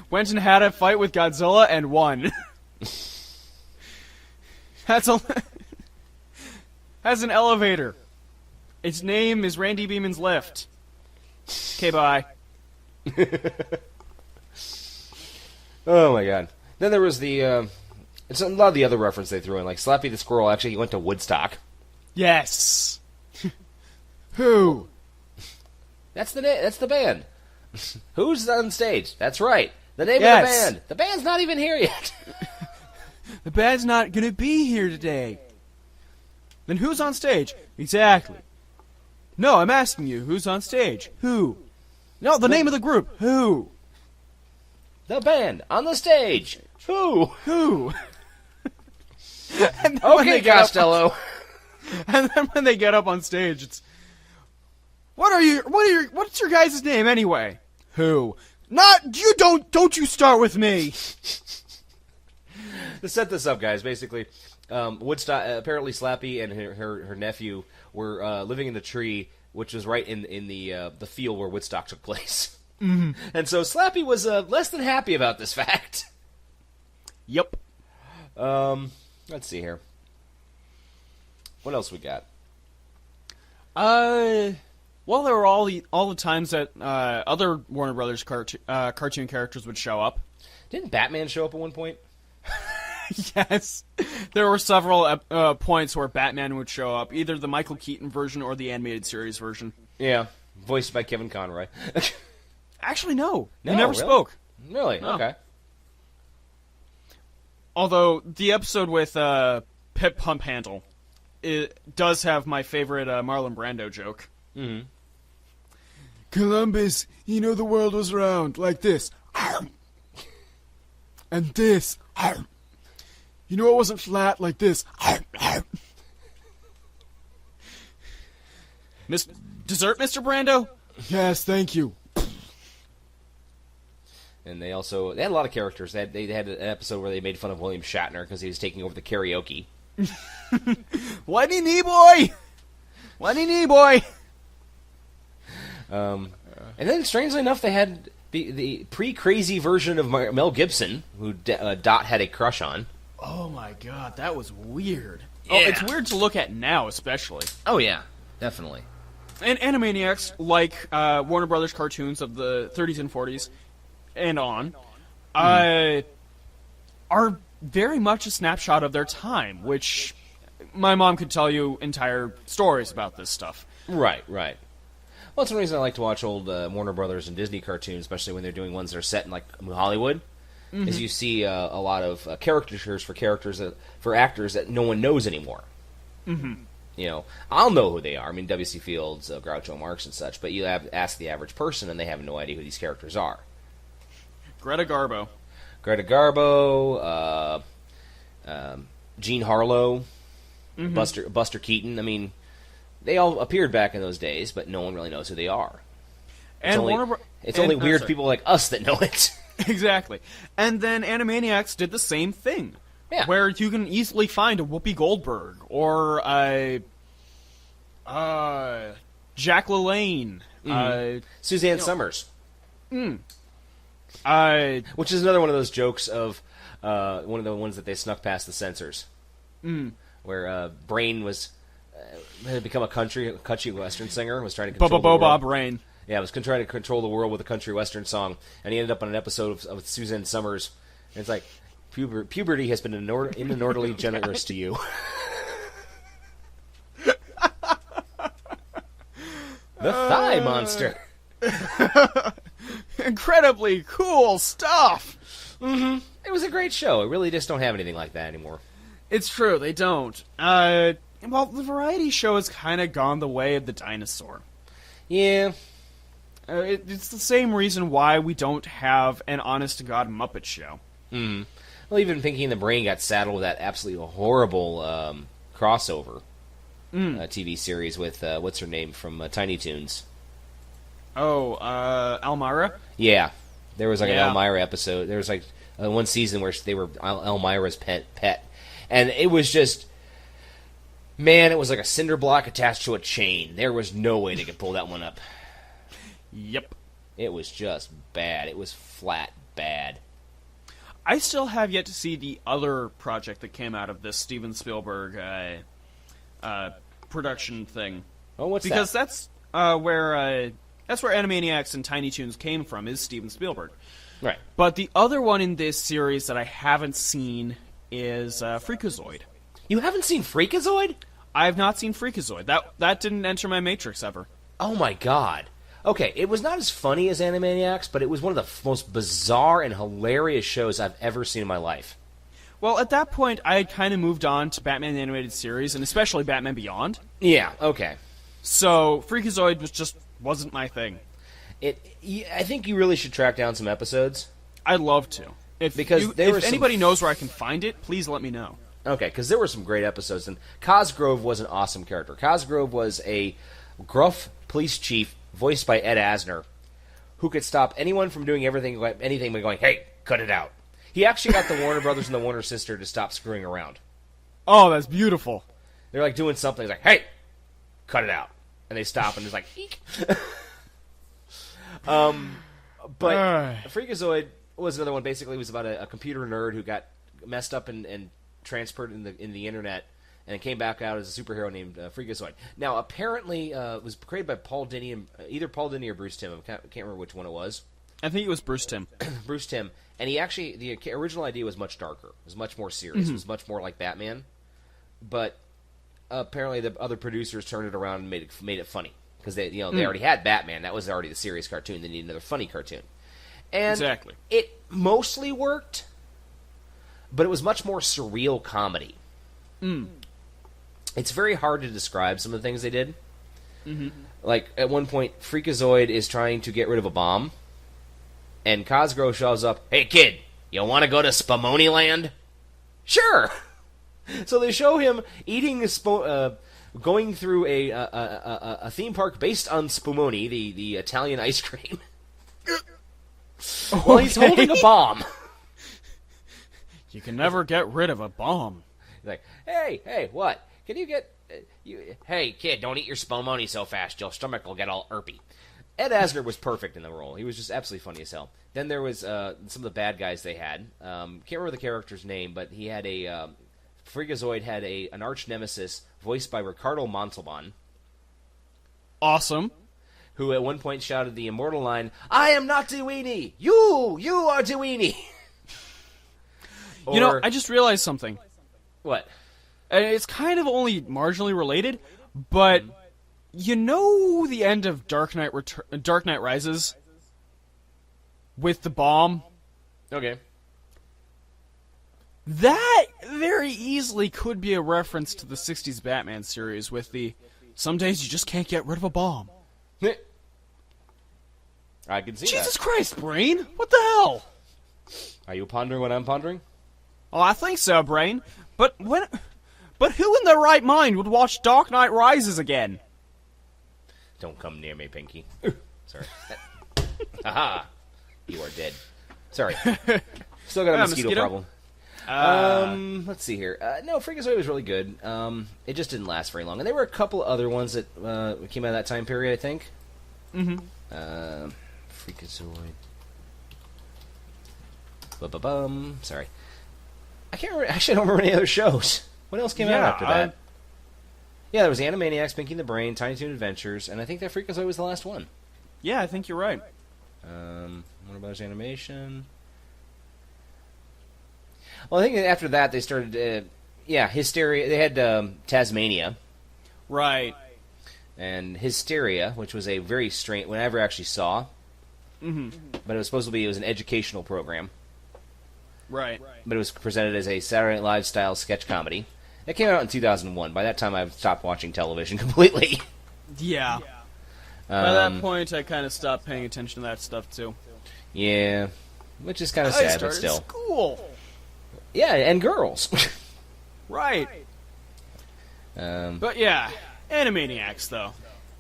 Speaker 1: went and had a fight with Godzilla and won. That's a... has an elevator. Its name is Randy Beeman's Lift. Okay, bye.
Speaker 2: Oh my god. Then there was the, it's a lot of the other reference they threw in, like Slappy the Squirrel actually went to Woodstock.
Speaker 1: Yes.
Speaker 3: Who?
Speaker 2: That's the band. Who's on stage? That's right. The name of the band. The band's not even here yet.
Speaker 1: The band's not gonna be here today. Then who's on stage? Exactly. No, I'm asking you, who's on stage? Who? No, the name of the group. Who?
Speaker 2: The band on the stage. Who?
Speaker 1: Who?
Speaker 2: Okay, Costello.
Speaker 1: And then when they get up on stage, it's what's your guys' name anyway? Who? Not you. Don't you start with me.
Speaker 2: To set this up, guys, basically, Woodstock. Apparently, Slappy and her nephew were living in the tree, which was right in the field where Woodstock took place.
Speaker 1: Mm-hmm.
Speaker 2: And so Slappy was less than happy about this fact.
Speaker 1: Yep.
Speaker 2: Let's see here. What else we got?
Speaker 1: Well, there were all the times that other Warner Brothers cartoon characters would show up.
Speaker 2: Didn't Batman show up at one point?
Speaker 1: Yes. There were several points where Batman would show up, either the Michael Keaton version or the animated series version.
Speaker 2: Yeah, voiced by Kevin Conroy.
Speaker 1: Actually, no. He
Speaker 2: No,
Speaker 1: never
Speaker 2: really?
Speaker 1: spoke.
Speaker 2: Really?
Speaker 1: No.
Speaker 2: Okay.
Speaker 1: Although, the episode with Pip Pump Handle, it does have my favorite Marlon Brando joke.
Speaker 2: Mm-hmm.
Speaker 3: Columbus, he knew the world was round, like this. And this. You know it wasn't flat, like this.
Speaker 1: Dessert, Mr. Brando?
Speaker 3: Yes, thank you.
Speaker 2: And they had a lot of characters. They had an episode where they made fun of William Shatner because he was taking over the karaoke.
Speaker 1: Lenny Knee Boy!
Speaker 2: And then, strangely enough, they had the pre-crazy version of Mel Gibson, who Dot had a crush on.
Speaker 1: Oh my god, that was weird.
Speaker 2: Yeah.
Speaker 1: Oh, it's weird to look at now, especially.
Speaker 2: Oh yeah, definitely.
Speaker 1: And Animaniacs, like Warner Brothers cartoons of the 30s and 40s and on, are very much a snapshot of their time, which my mom could tell you entire stories about this stuff.
Speaker 2: Right. Well, that's one reason I like to watch old Warner Brothers and Disney cartoons, especially when they're doing ones that are set in like Hollywood. Mm-hmm. Is you see a lot of caricatures for actors that no one knows anymore.
Speaker 1: Mm-hmm.
Speaker 2: You know, I'll know who they are. I mean, W.C. Fields, Groucho Marx, and such. But you ask the average person, and they have no idea who these characters are.
Speaker 1: Greta Garbo,
Speaker 2: Gene Harlow,
Speaker 1: mm-hmm.
Speaker 2: Buster Keaton. I mean, they all appeared back in those days, but no one really knows who they are. It's only weird people like us that know it.
Speaker 1: Exactly. And then Animaniacs did the same thing.
Speaker 2: Yeah.
Speaker 1: Where you can easily find a Whoopi Goldberg or a Jack LaLanne.
Speaker 2: Suzanne Summers.
Speaker 1: Which
Speaker 2: is another one of those jokes of one of the ones that they snuck past the censors. Where Brain had become a country western singer, was trying to control the world.
Speaker 1: Brain.
Speaker 2: Yeah, was trying to control the world with a country western song, and he ended up on an episode of Suzanne Summers. And it's like, puberty has been inordinately generous to you. The Thigh Monster.
Speaker 1: Incredibly cool stuff.
Speaker 2: Mm-hmm. It was a great show. It really just don't have anything like that anymore.
Speaker 1: It's true, they don't. Well, the variety show has kind of gone the way of the dinosaur.
Speaker 2: Yeah.
Speaker 1: It's the same reason why we don't have an honest-to-God Muppet show.
Speaker 2: Mm. Well, even Pinky and the Brain got saddled with that absolutely horrible crossover TV series with, what's her name, from Tiny Toons.
Speaker 1: Oh, Elmira?
Speaker 2: Yeah. There was like an Elmira episode. There was like one season where they were Elmira's pet. And it was just... Man, it was like a cinder block attached to a chain. There was no way they could pull that one up.
Speaker 1: Yep.
Speaker 2: It was just bad. It was flat bad.
Speaker 1: I still have yet to see the other project that came out of this Steven Spielberg production thing.
Speaker 2: Oh, what's
Speaker 1: because
Speaker 2: that?
Speaker 1: that's where Animaniacs and Tiny Toons came from, is Steven Spielberg.
Speaker 2: Right.
Speaker 1: But the other one in this series that I haven't seen is Freakazoid.
Speaker 2: You haven't seen Freakazoid?
Speaker 1: I have not seen Freakazoid. That didn't enter my Matrix ever.
Speaker 2: Oh my god. Okay, it was not as funny as Animaniacs, but it was one of the most bizarre and hilarious shows I've ever seen in my life.
Speaker 1: Well, at that point, I had kind of moved on to Batman the Animated Series, and especially Batman Beyond.
Speaker 2: Yeah, okay.
Speaker 1: So Freakazoid wasn't my thing.
Speaker 2: I think you really should track down some episodes.
Speaker 1: I'd love to. If anybody knows where I can find it, please let me know.
Speaker 2: Okay, because there were some great episodes, and Cosgrove was an awesome character. Cosgrove was a gruff police chief voiced by Ed Asner, who could stop anyone from doing anything by going, "Hey, cut it out." He actually got the Warner Brothers and the Warner sister to stop screwing around.
Speaker 1: Oh, that's beautiful.
Speaker 2: They're like doing something. He's like, "Hey, cut it out," and they stop, and it's like, "Eek." But Freakazoid was another one. Basically, it was about a computer nerd who got messed up and transferred in the internet, and it came back out as a superhero named Freakazoid. Now, apparently, it was created by Paul Dini, either Paul Dini or Bruce Timm. I can't remember which one it was.
Speaker 1: I think it was Bruce Timm.
Speaker 2: Bruce Timm. And the original idea was much darker. It was much more serious. It was much more like Batman. But apparently the other producers turned it around and made it funny. Because they already had Batman. That was already the serious cartoon. They needed another funny cartoon. And
Speaker 1: exactly.
Speaker 2: It mostly worked, but it was much more surreal comedy. It's very hard to describe some of the things they did. Like, at one point, Freakazoid is trying to get rid of a bomb, and Cosgrove shows up, "Hey, kid, you want to go to Spumoni Land?" "Sure!" So they show him eating going through a theme park based on Spumoni, the Italian ice cream, while he's holding a bomb.
Speaker 1: You can never get rid of a bomb.
Speaker 2: He's like, hey, what? Can you get... Hey, kid, don't eat your Spumoni so fast. Your stomach will get all irpy. Ed Asner was perfect in the role. He was just absolutely funny as hell. Then there was some of the bad guys they had. Can't remember the character's name, but he had Freakazoid had an arch nemesis voiced by Ricardo Montalban.
Speaker 1: Awesome.
Speaker 2: Who at one point shouted the immortal line, "I am not Dewey! You are Dewey!"
Speaker 1: I just realized something.
Speaker 2: What?
Speaker 1: It's kind of only marginally related, but you know the end of Dark Knight Rises with the bomb?
Speaker 2: Okay.
Speaker 1: That very easily could be a reference to the 60s Batman series with the "some days you just can't get rid of a bomb."
Speaker 2: I can see
Speaker 1: Jesus
Speaker 2: that.
Speaker 1: Christ, Brain! What the hell?
Speaker 2: Are you pondering what I'm pondering?
Speaker 1: Oh, I think so, Brain. But who in their right mind would watch Dark Knight Rises again?
Speaker 2: Don't come near me, Pinky. Sorry. Haha. You are dead. Sorry. Still got a mosquito problem. Let's see here. No, Freakazoid was really good. It just didn't last very long. And there were a couple other ones that came out of that time period, I think. Freakazoid. Sorry. I can't remember. Actually, I don't remember any other shows. What else came out after that? Yeah, there was Animaniacs, Pinky and the Brain, Tiny Toon Adventures, and I think that Freakazoid was the last one.
Speaker 1: Yeah, I think you're right.
Speaker 2: What about his animation? Well, I think after that they started, Hysteria. They had Tasmania.
Speaker 1: Right.
Speaker 2: And Hysteria, which was a very strange one I never actually saw. But it was supposed to be, it was an educational program.
Speaker 1: Right.
Speaker 2: But it was presented as a Saturday Night Live style sketch comedy. It came out in 2001. By that time, I've stopped watching television completely.
Speaker 1: Yeah. By that point, I kind of stopped paying attention to that stuff too.
Speaker 2: Yeah, which is kind of sad, but still.
Speaker 1: School.
Speaker 2: Yeah, and girls.
Speaker 1: Right. But yeah, Animaniacs though.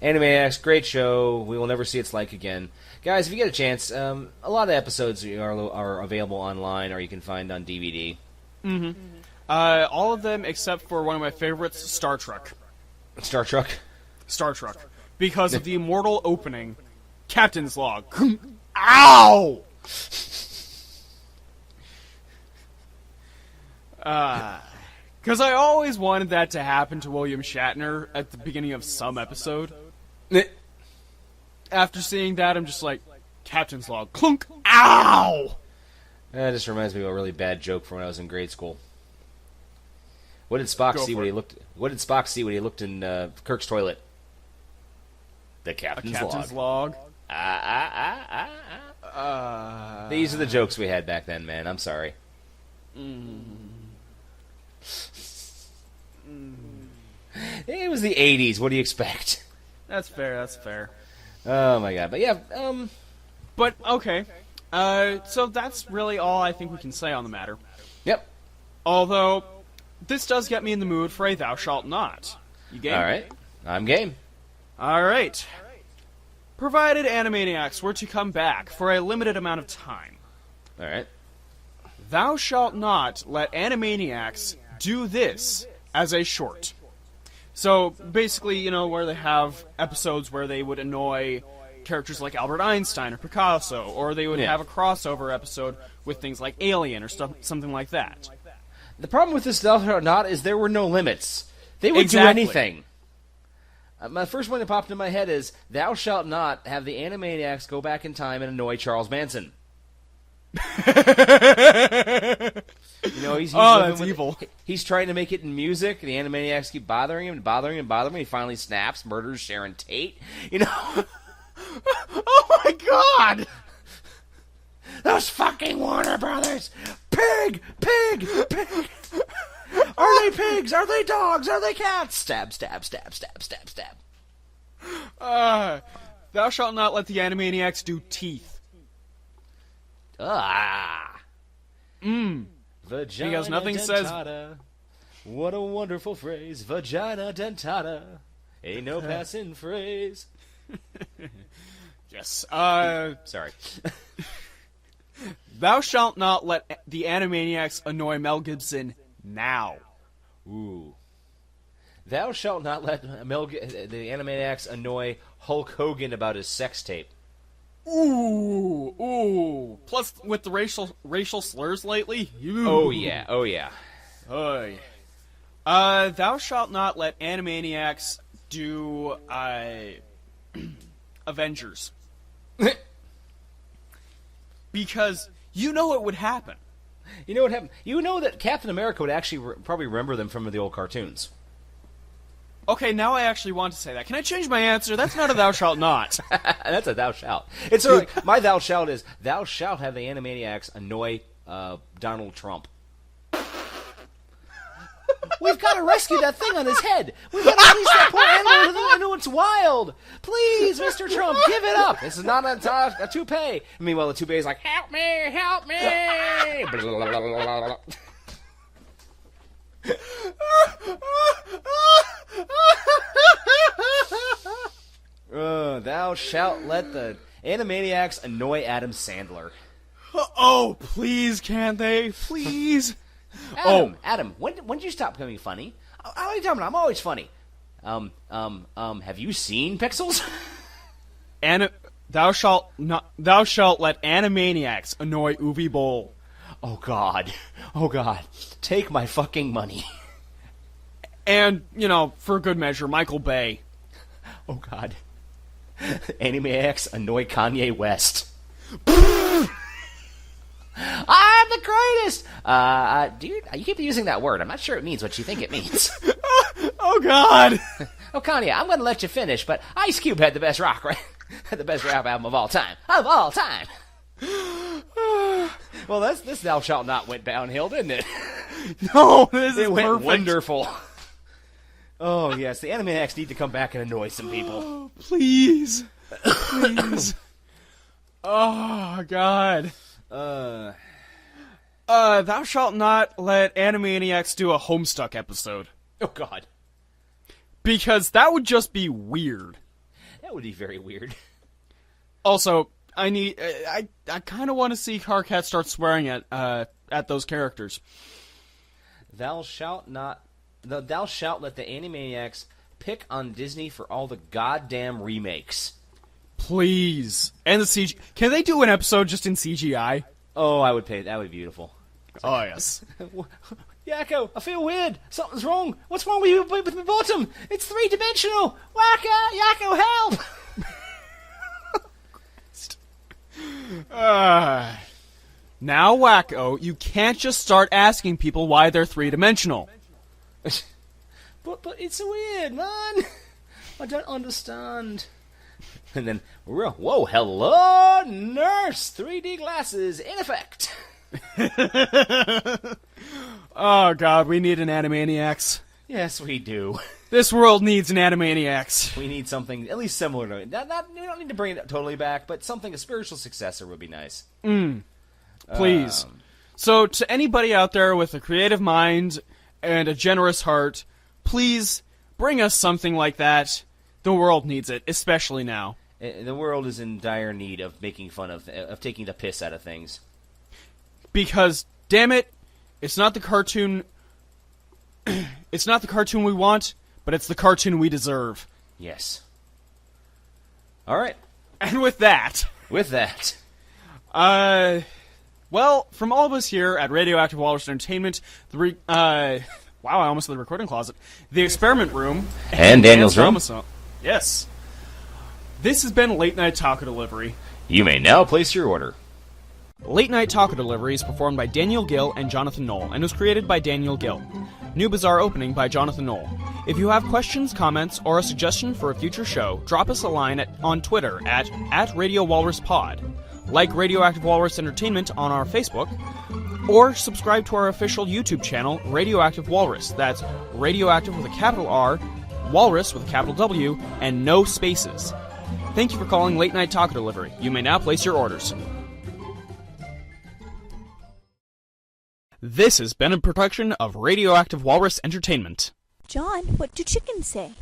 Speaker 2: Animaniacs, great show. We will never see its like again. Guys, if you get a chance, a lot of episodes are available online, or you can find on DVD.
Speaker 1: All of them except for one of my favorites, Star Trek.
Speaker 2: Star Trek?
Speaker 1: Star Trek. Because of the immortal opening, Captain's Log. Ow! Because I always wanted that to happen to William Shatner at the beginning of some episode. After seeing that, I'm just like, Captain's log, clunk, ow!
Speaker 2: That just reminds me of a really bad joke from when I was in grade school. What did Spock see when he looked? What did Spock see when he looked in Kirk's toilet? The captain's
Speaker 1: log.
Speaker 2: These are the jokes we had back then, man. I'm sorry. It was the 80s. What do you expect?
Speaker 1: That's fair.
Speaker 2: Oh, my God. But, yeah,
Speaker 1: But, okay. So that's really all I think we can say on the matter.
Speaker 2: Yep.
Speaker 1: Although, this does get me in the mood for a Thou Shalt Not. You game?
Speaker 2: All right. I'm game.
Speaker 1: All right. Provided Animaniacs were to come back for a limited amount of time,
Speaker 2: All right.
Speaker 1: Thou shalt not let Animaniacs do this as a short. So, basically, you know, where they have episodes where they would annoy characters like Albert Einstein or Picasso, or they would have a crossover episode with things like Alien or something like that.
Speaker 2: The problem with this Thou Shalt Not is there were no limits. They would do
Speaker 1: Exactly.
Speaker 2: anything. My first one that popped in my head is, Thou shalt not have the Animaniacs go back in time and annoy Charles Manson. You know, he's
Speaker 1: that's evil.
Speaker 2: He's trying to make it in music. The Animaniacs keep bothering him and bothering him and bothering him. He finally snaps, murders Sharon Tate. You know?
Speaker 1: Oh my god!
Speaker 2: Those fucking Warner Brothers! Pig! Pig! Pig! Are they pigs? Are they dogs? Are they cats? Stab, stab, stab, stab, stab, stab.
Speaker 1: Thou shalt not let the Animaniacs do teeth.
Speaker 2: Vagina
Speaker 1: Because nothing
Speaker 2: dentata. What a wonderful phrase. Vagina dentata. Ain't no passing phrase.
Speaker 1: Yes.
Speaker 2: Sorry.
Speaker 1: Thou shalt not let the Animaniacs annoy Mel Gibson now.
Speaker 2: Ooh. Thou shalt not let the Animaniacs annoy Hulk Hogan about his sex tape.
Speaker 1: Ooh. Plus, with the racial slurs lately.
Speaker 2: Oh yeah.
Speaker 1: Oy. Thou shalt not let Animaniacs do Avengers. Because you know it would happen.
Speaker 2: You know what happened? You know that Captain America would actually probably remember them from the old cartoons.
Speaker 1: Okay, now I actually want to say that. Can I change my answer? That's not a thou shalt not.
Speaker 2: That's a thou shalt. My thou shalt is, thou shalt have the Animaniacs annoy Donald Trump. We've got to rescue that thing on his head. We've got to release that poor animal. I know it's wild. Please, Mr. Trump, give it up. This is not a toupee. I mean, well, the toupee is like, help me, help me. Thou shalt let the Animaniacs annoy Adam Sandler.
Speaker 1: Oh, please, can't they? Please.
Speaker 2: Adam, when did you stop becoming funny? How are you talking about? I'm always funny. Have you seen Pixels?
Speaker 1: Thou shalt let Animaniacs annoy Uwe Boll.
Speaker 2: Oh God, take my fucking money.
Speaker 1: And, you know, for good measure, Michael Bay.
Speaker 2: Oh God, Animaniacs annoy Kanye West. I'm the greatest! Dude, you keep using that word. I'm not sure it means what you think it means.
Speaker 1: Oh, God!
Speaker 2: Oh, Kanye, I'm gonna let you finish, but Ice Cube had the best rap album of all time. Of all time! Well, this Thou Shalt Not went downhill, didn't it?
Speaker 1: No, this is
Speaker 2: went
Speaker 1: perfect.
Speaker 2: Wonderful. Oh, yes, the Animaniacs need to come back and annoy some people.
Speaker 1: Oh, please. Please. Oh, God. Thou shalt not let Animaniacs do a Homestuck episode.
Speaker 2: Oh, God.
Speaker 1: Because that would just be weird.
Speaker 2: That would be very weird.
Speaker 1: Also, I kind of want to see Carcat start swearing at those characters.
Speaker 2: Thou shalt let the Animaniacs pick on Disney for all the goddamn remakes.
Speaker 1: Please. And the CG. Can they do an episode just in CGI?
Speaker 2: Oh, I would pay. That would be beautiful.
Speaker 1: Oh, yes.
Speaker 2: Yakko, I feel weird. Something's wrong. What's wrong with my bottom? It's three-dimensional. Yakko, help!
Speaker 1: Now, Wacko, you can't just start asking people why they're three-dimensional.
Speaker 2: But it's weird, man. I don't understand. And then, whoa, hello, nurse! 3D glasses in effect.
Speaker 1: Oh, God, we need an Animaniacs.
Speaker 2: Yes, we do.
Speaker 1: This world needs an Animaniacs.
Speaker 2: We need something at least similar to it. We don't need to bring it totally back, but something, a spiritual successor would be nice.
Speaker 1: Please. So, to anybody out there with a creative mind and a generous heart, please bring us something like that. The world needs it, especially now.
Speaker 2: The world is in dire need of making fun of taking the piss out of things.
Speaker 1: Because, damn it, it's not the cartoon. It's not the cartoon we want, but it's the cartoon we deserve.
Speaker 2: Yes. All right.
Speaker 1: And with that. Well, from all of us here at Radioactive Walrus Entertainment, wow, I almost said the recording closet, the experiment room,
Speaker 2: and Daniel's room.
Speaker 1: Yes. This has been Late Night Taco Delivery.
Speaker 2: You may now place your order.
Speaker 1: Late Night Taco Delivery is performed by Daniel Gill and Jonathan Knoll, and was created by Daniel Gill. New Bizarre opening by Jonathan Knoll. If you have questions, comments, or a suggestion for a future show, drop us a line on Twitter at Radio Walrus Pod. Like Radioactive Walrus Entertainment on our Facebook, or subscribe to our official YouTube channel, Radioactive Walrus. That's Radioactive with a capital R, Walrus with a capital W, and no spaces. Thank you for calling Late Night Taco Delivery. You may now place your orders. This has been a production of Radioactive Walrus Entertainment.
Speaker 4: John, what do chickens say?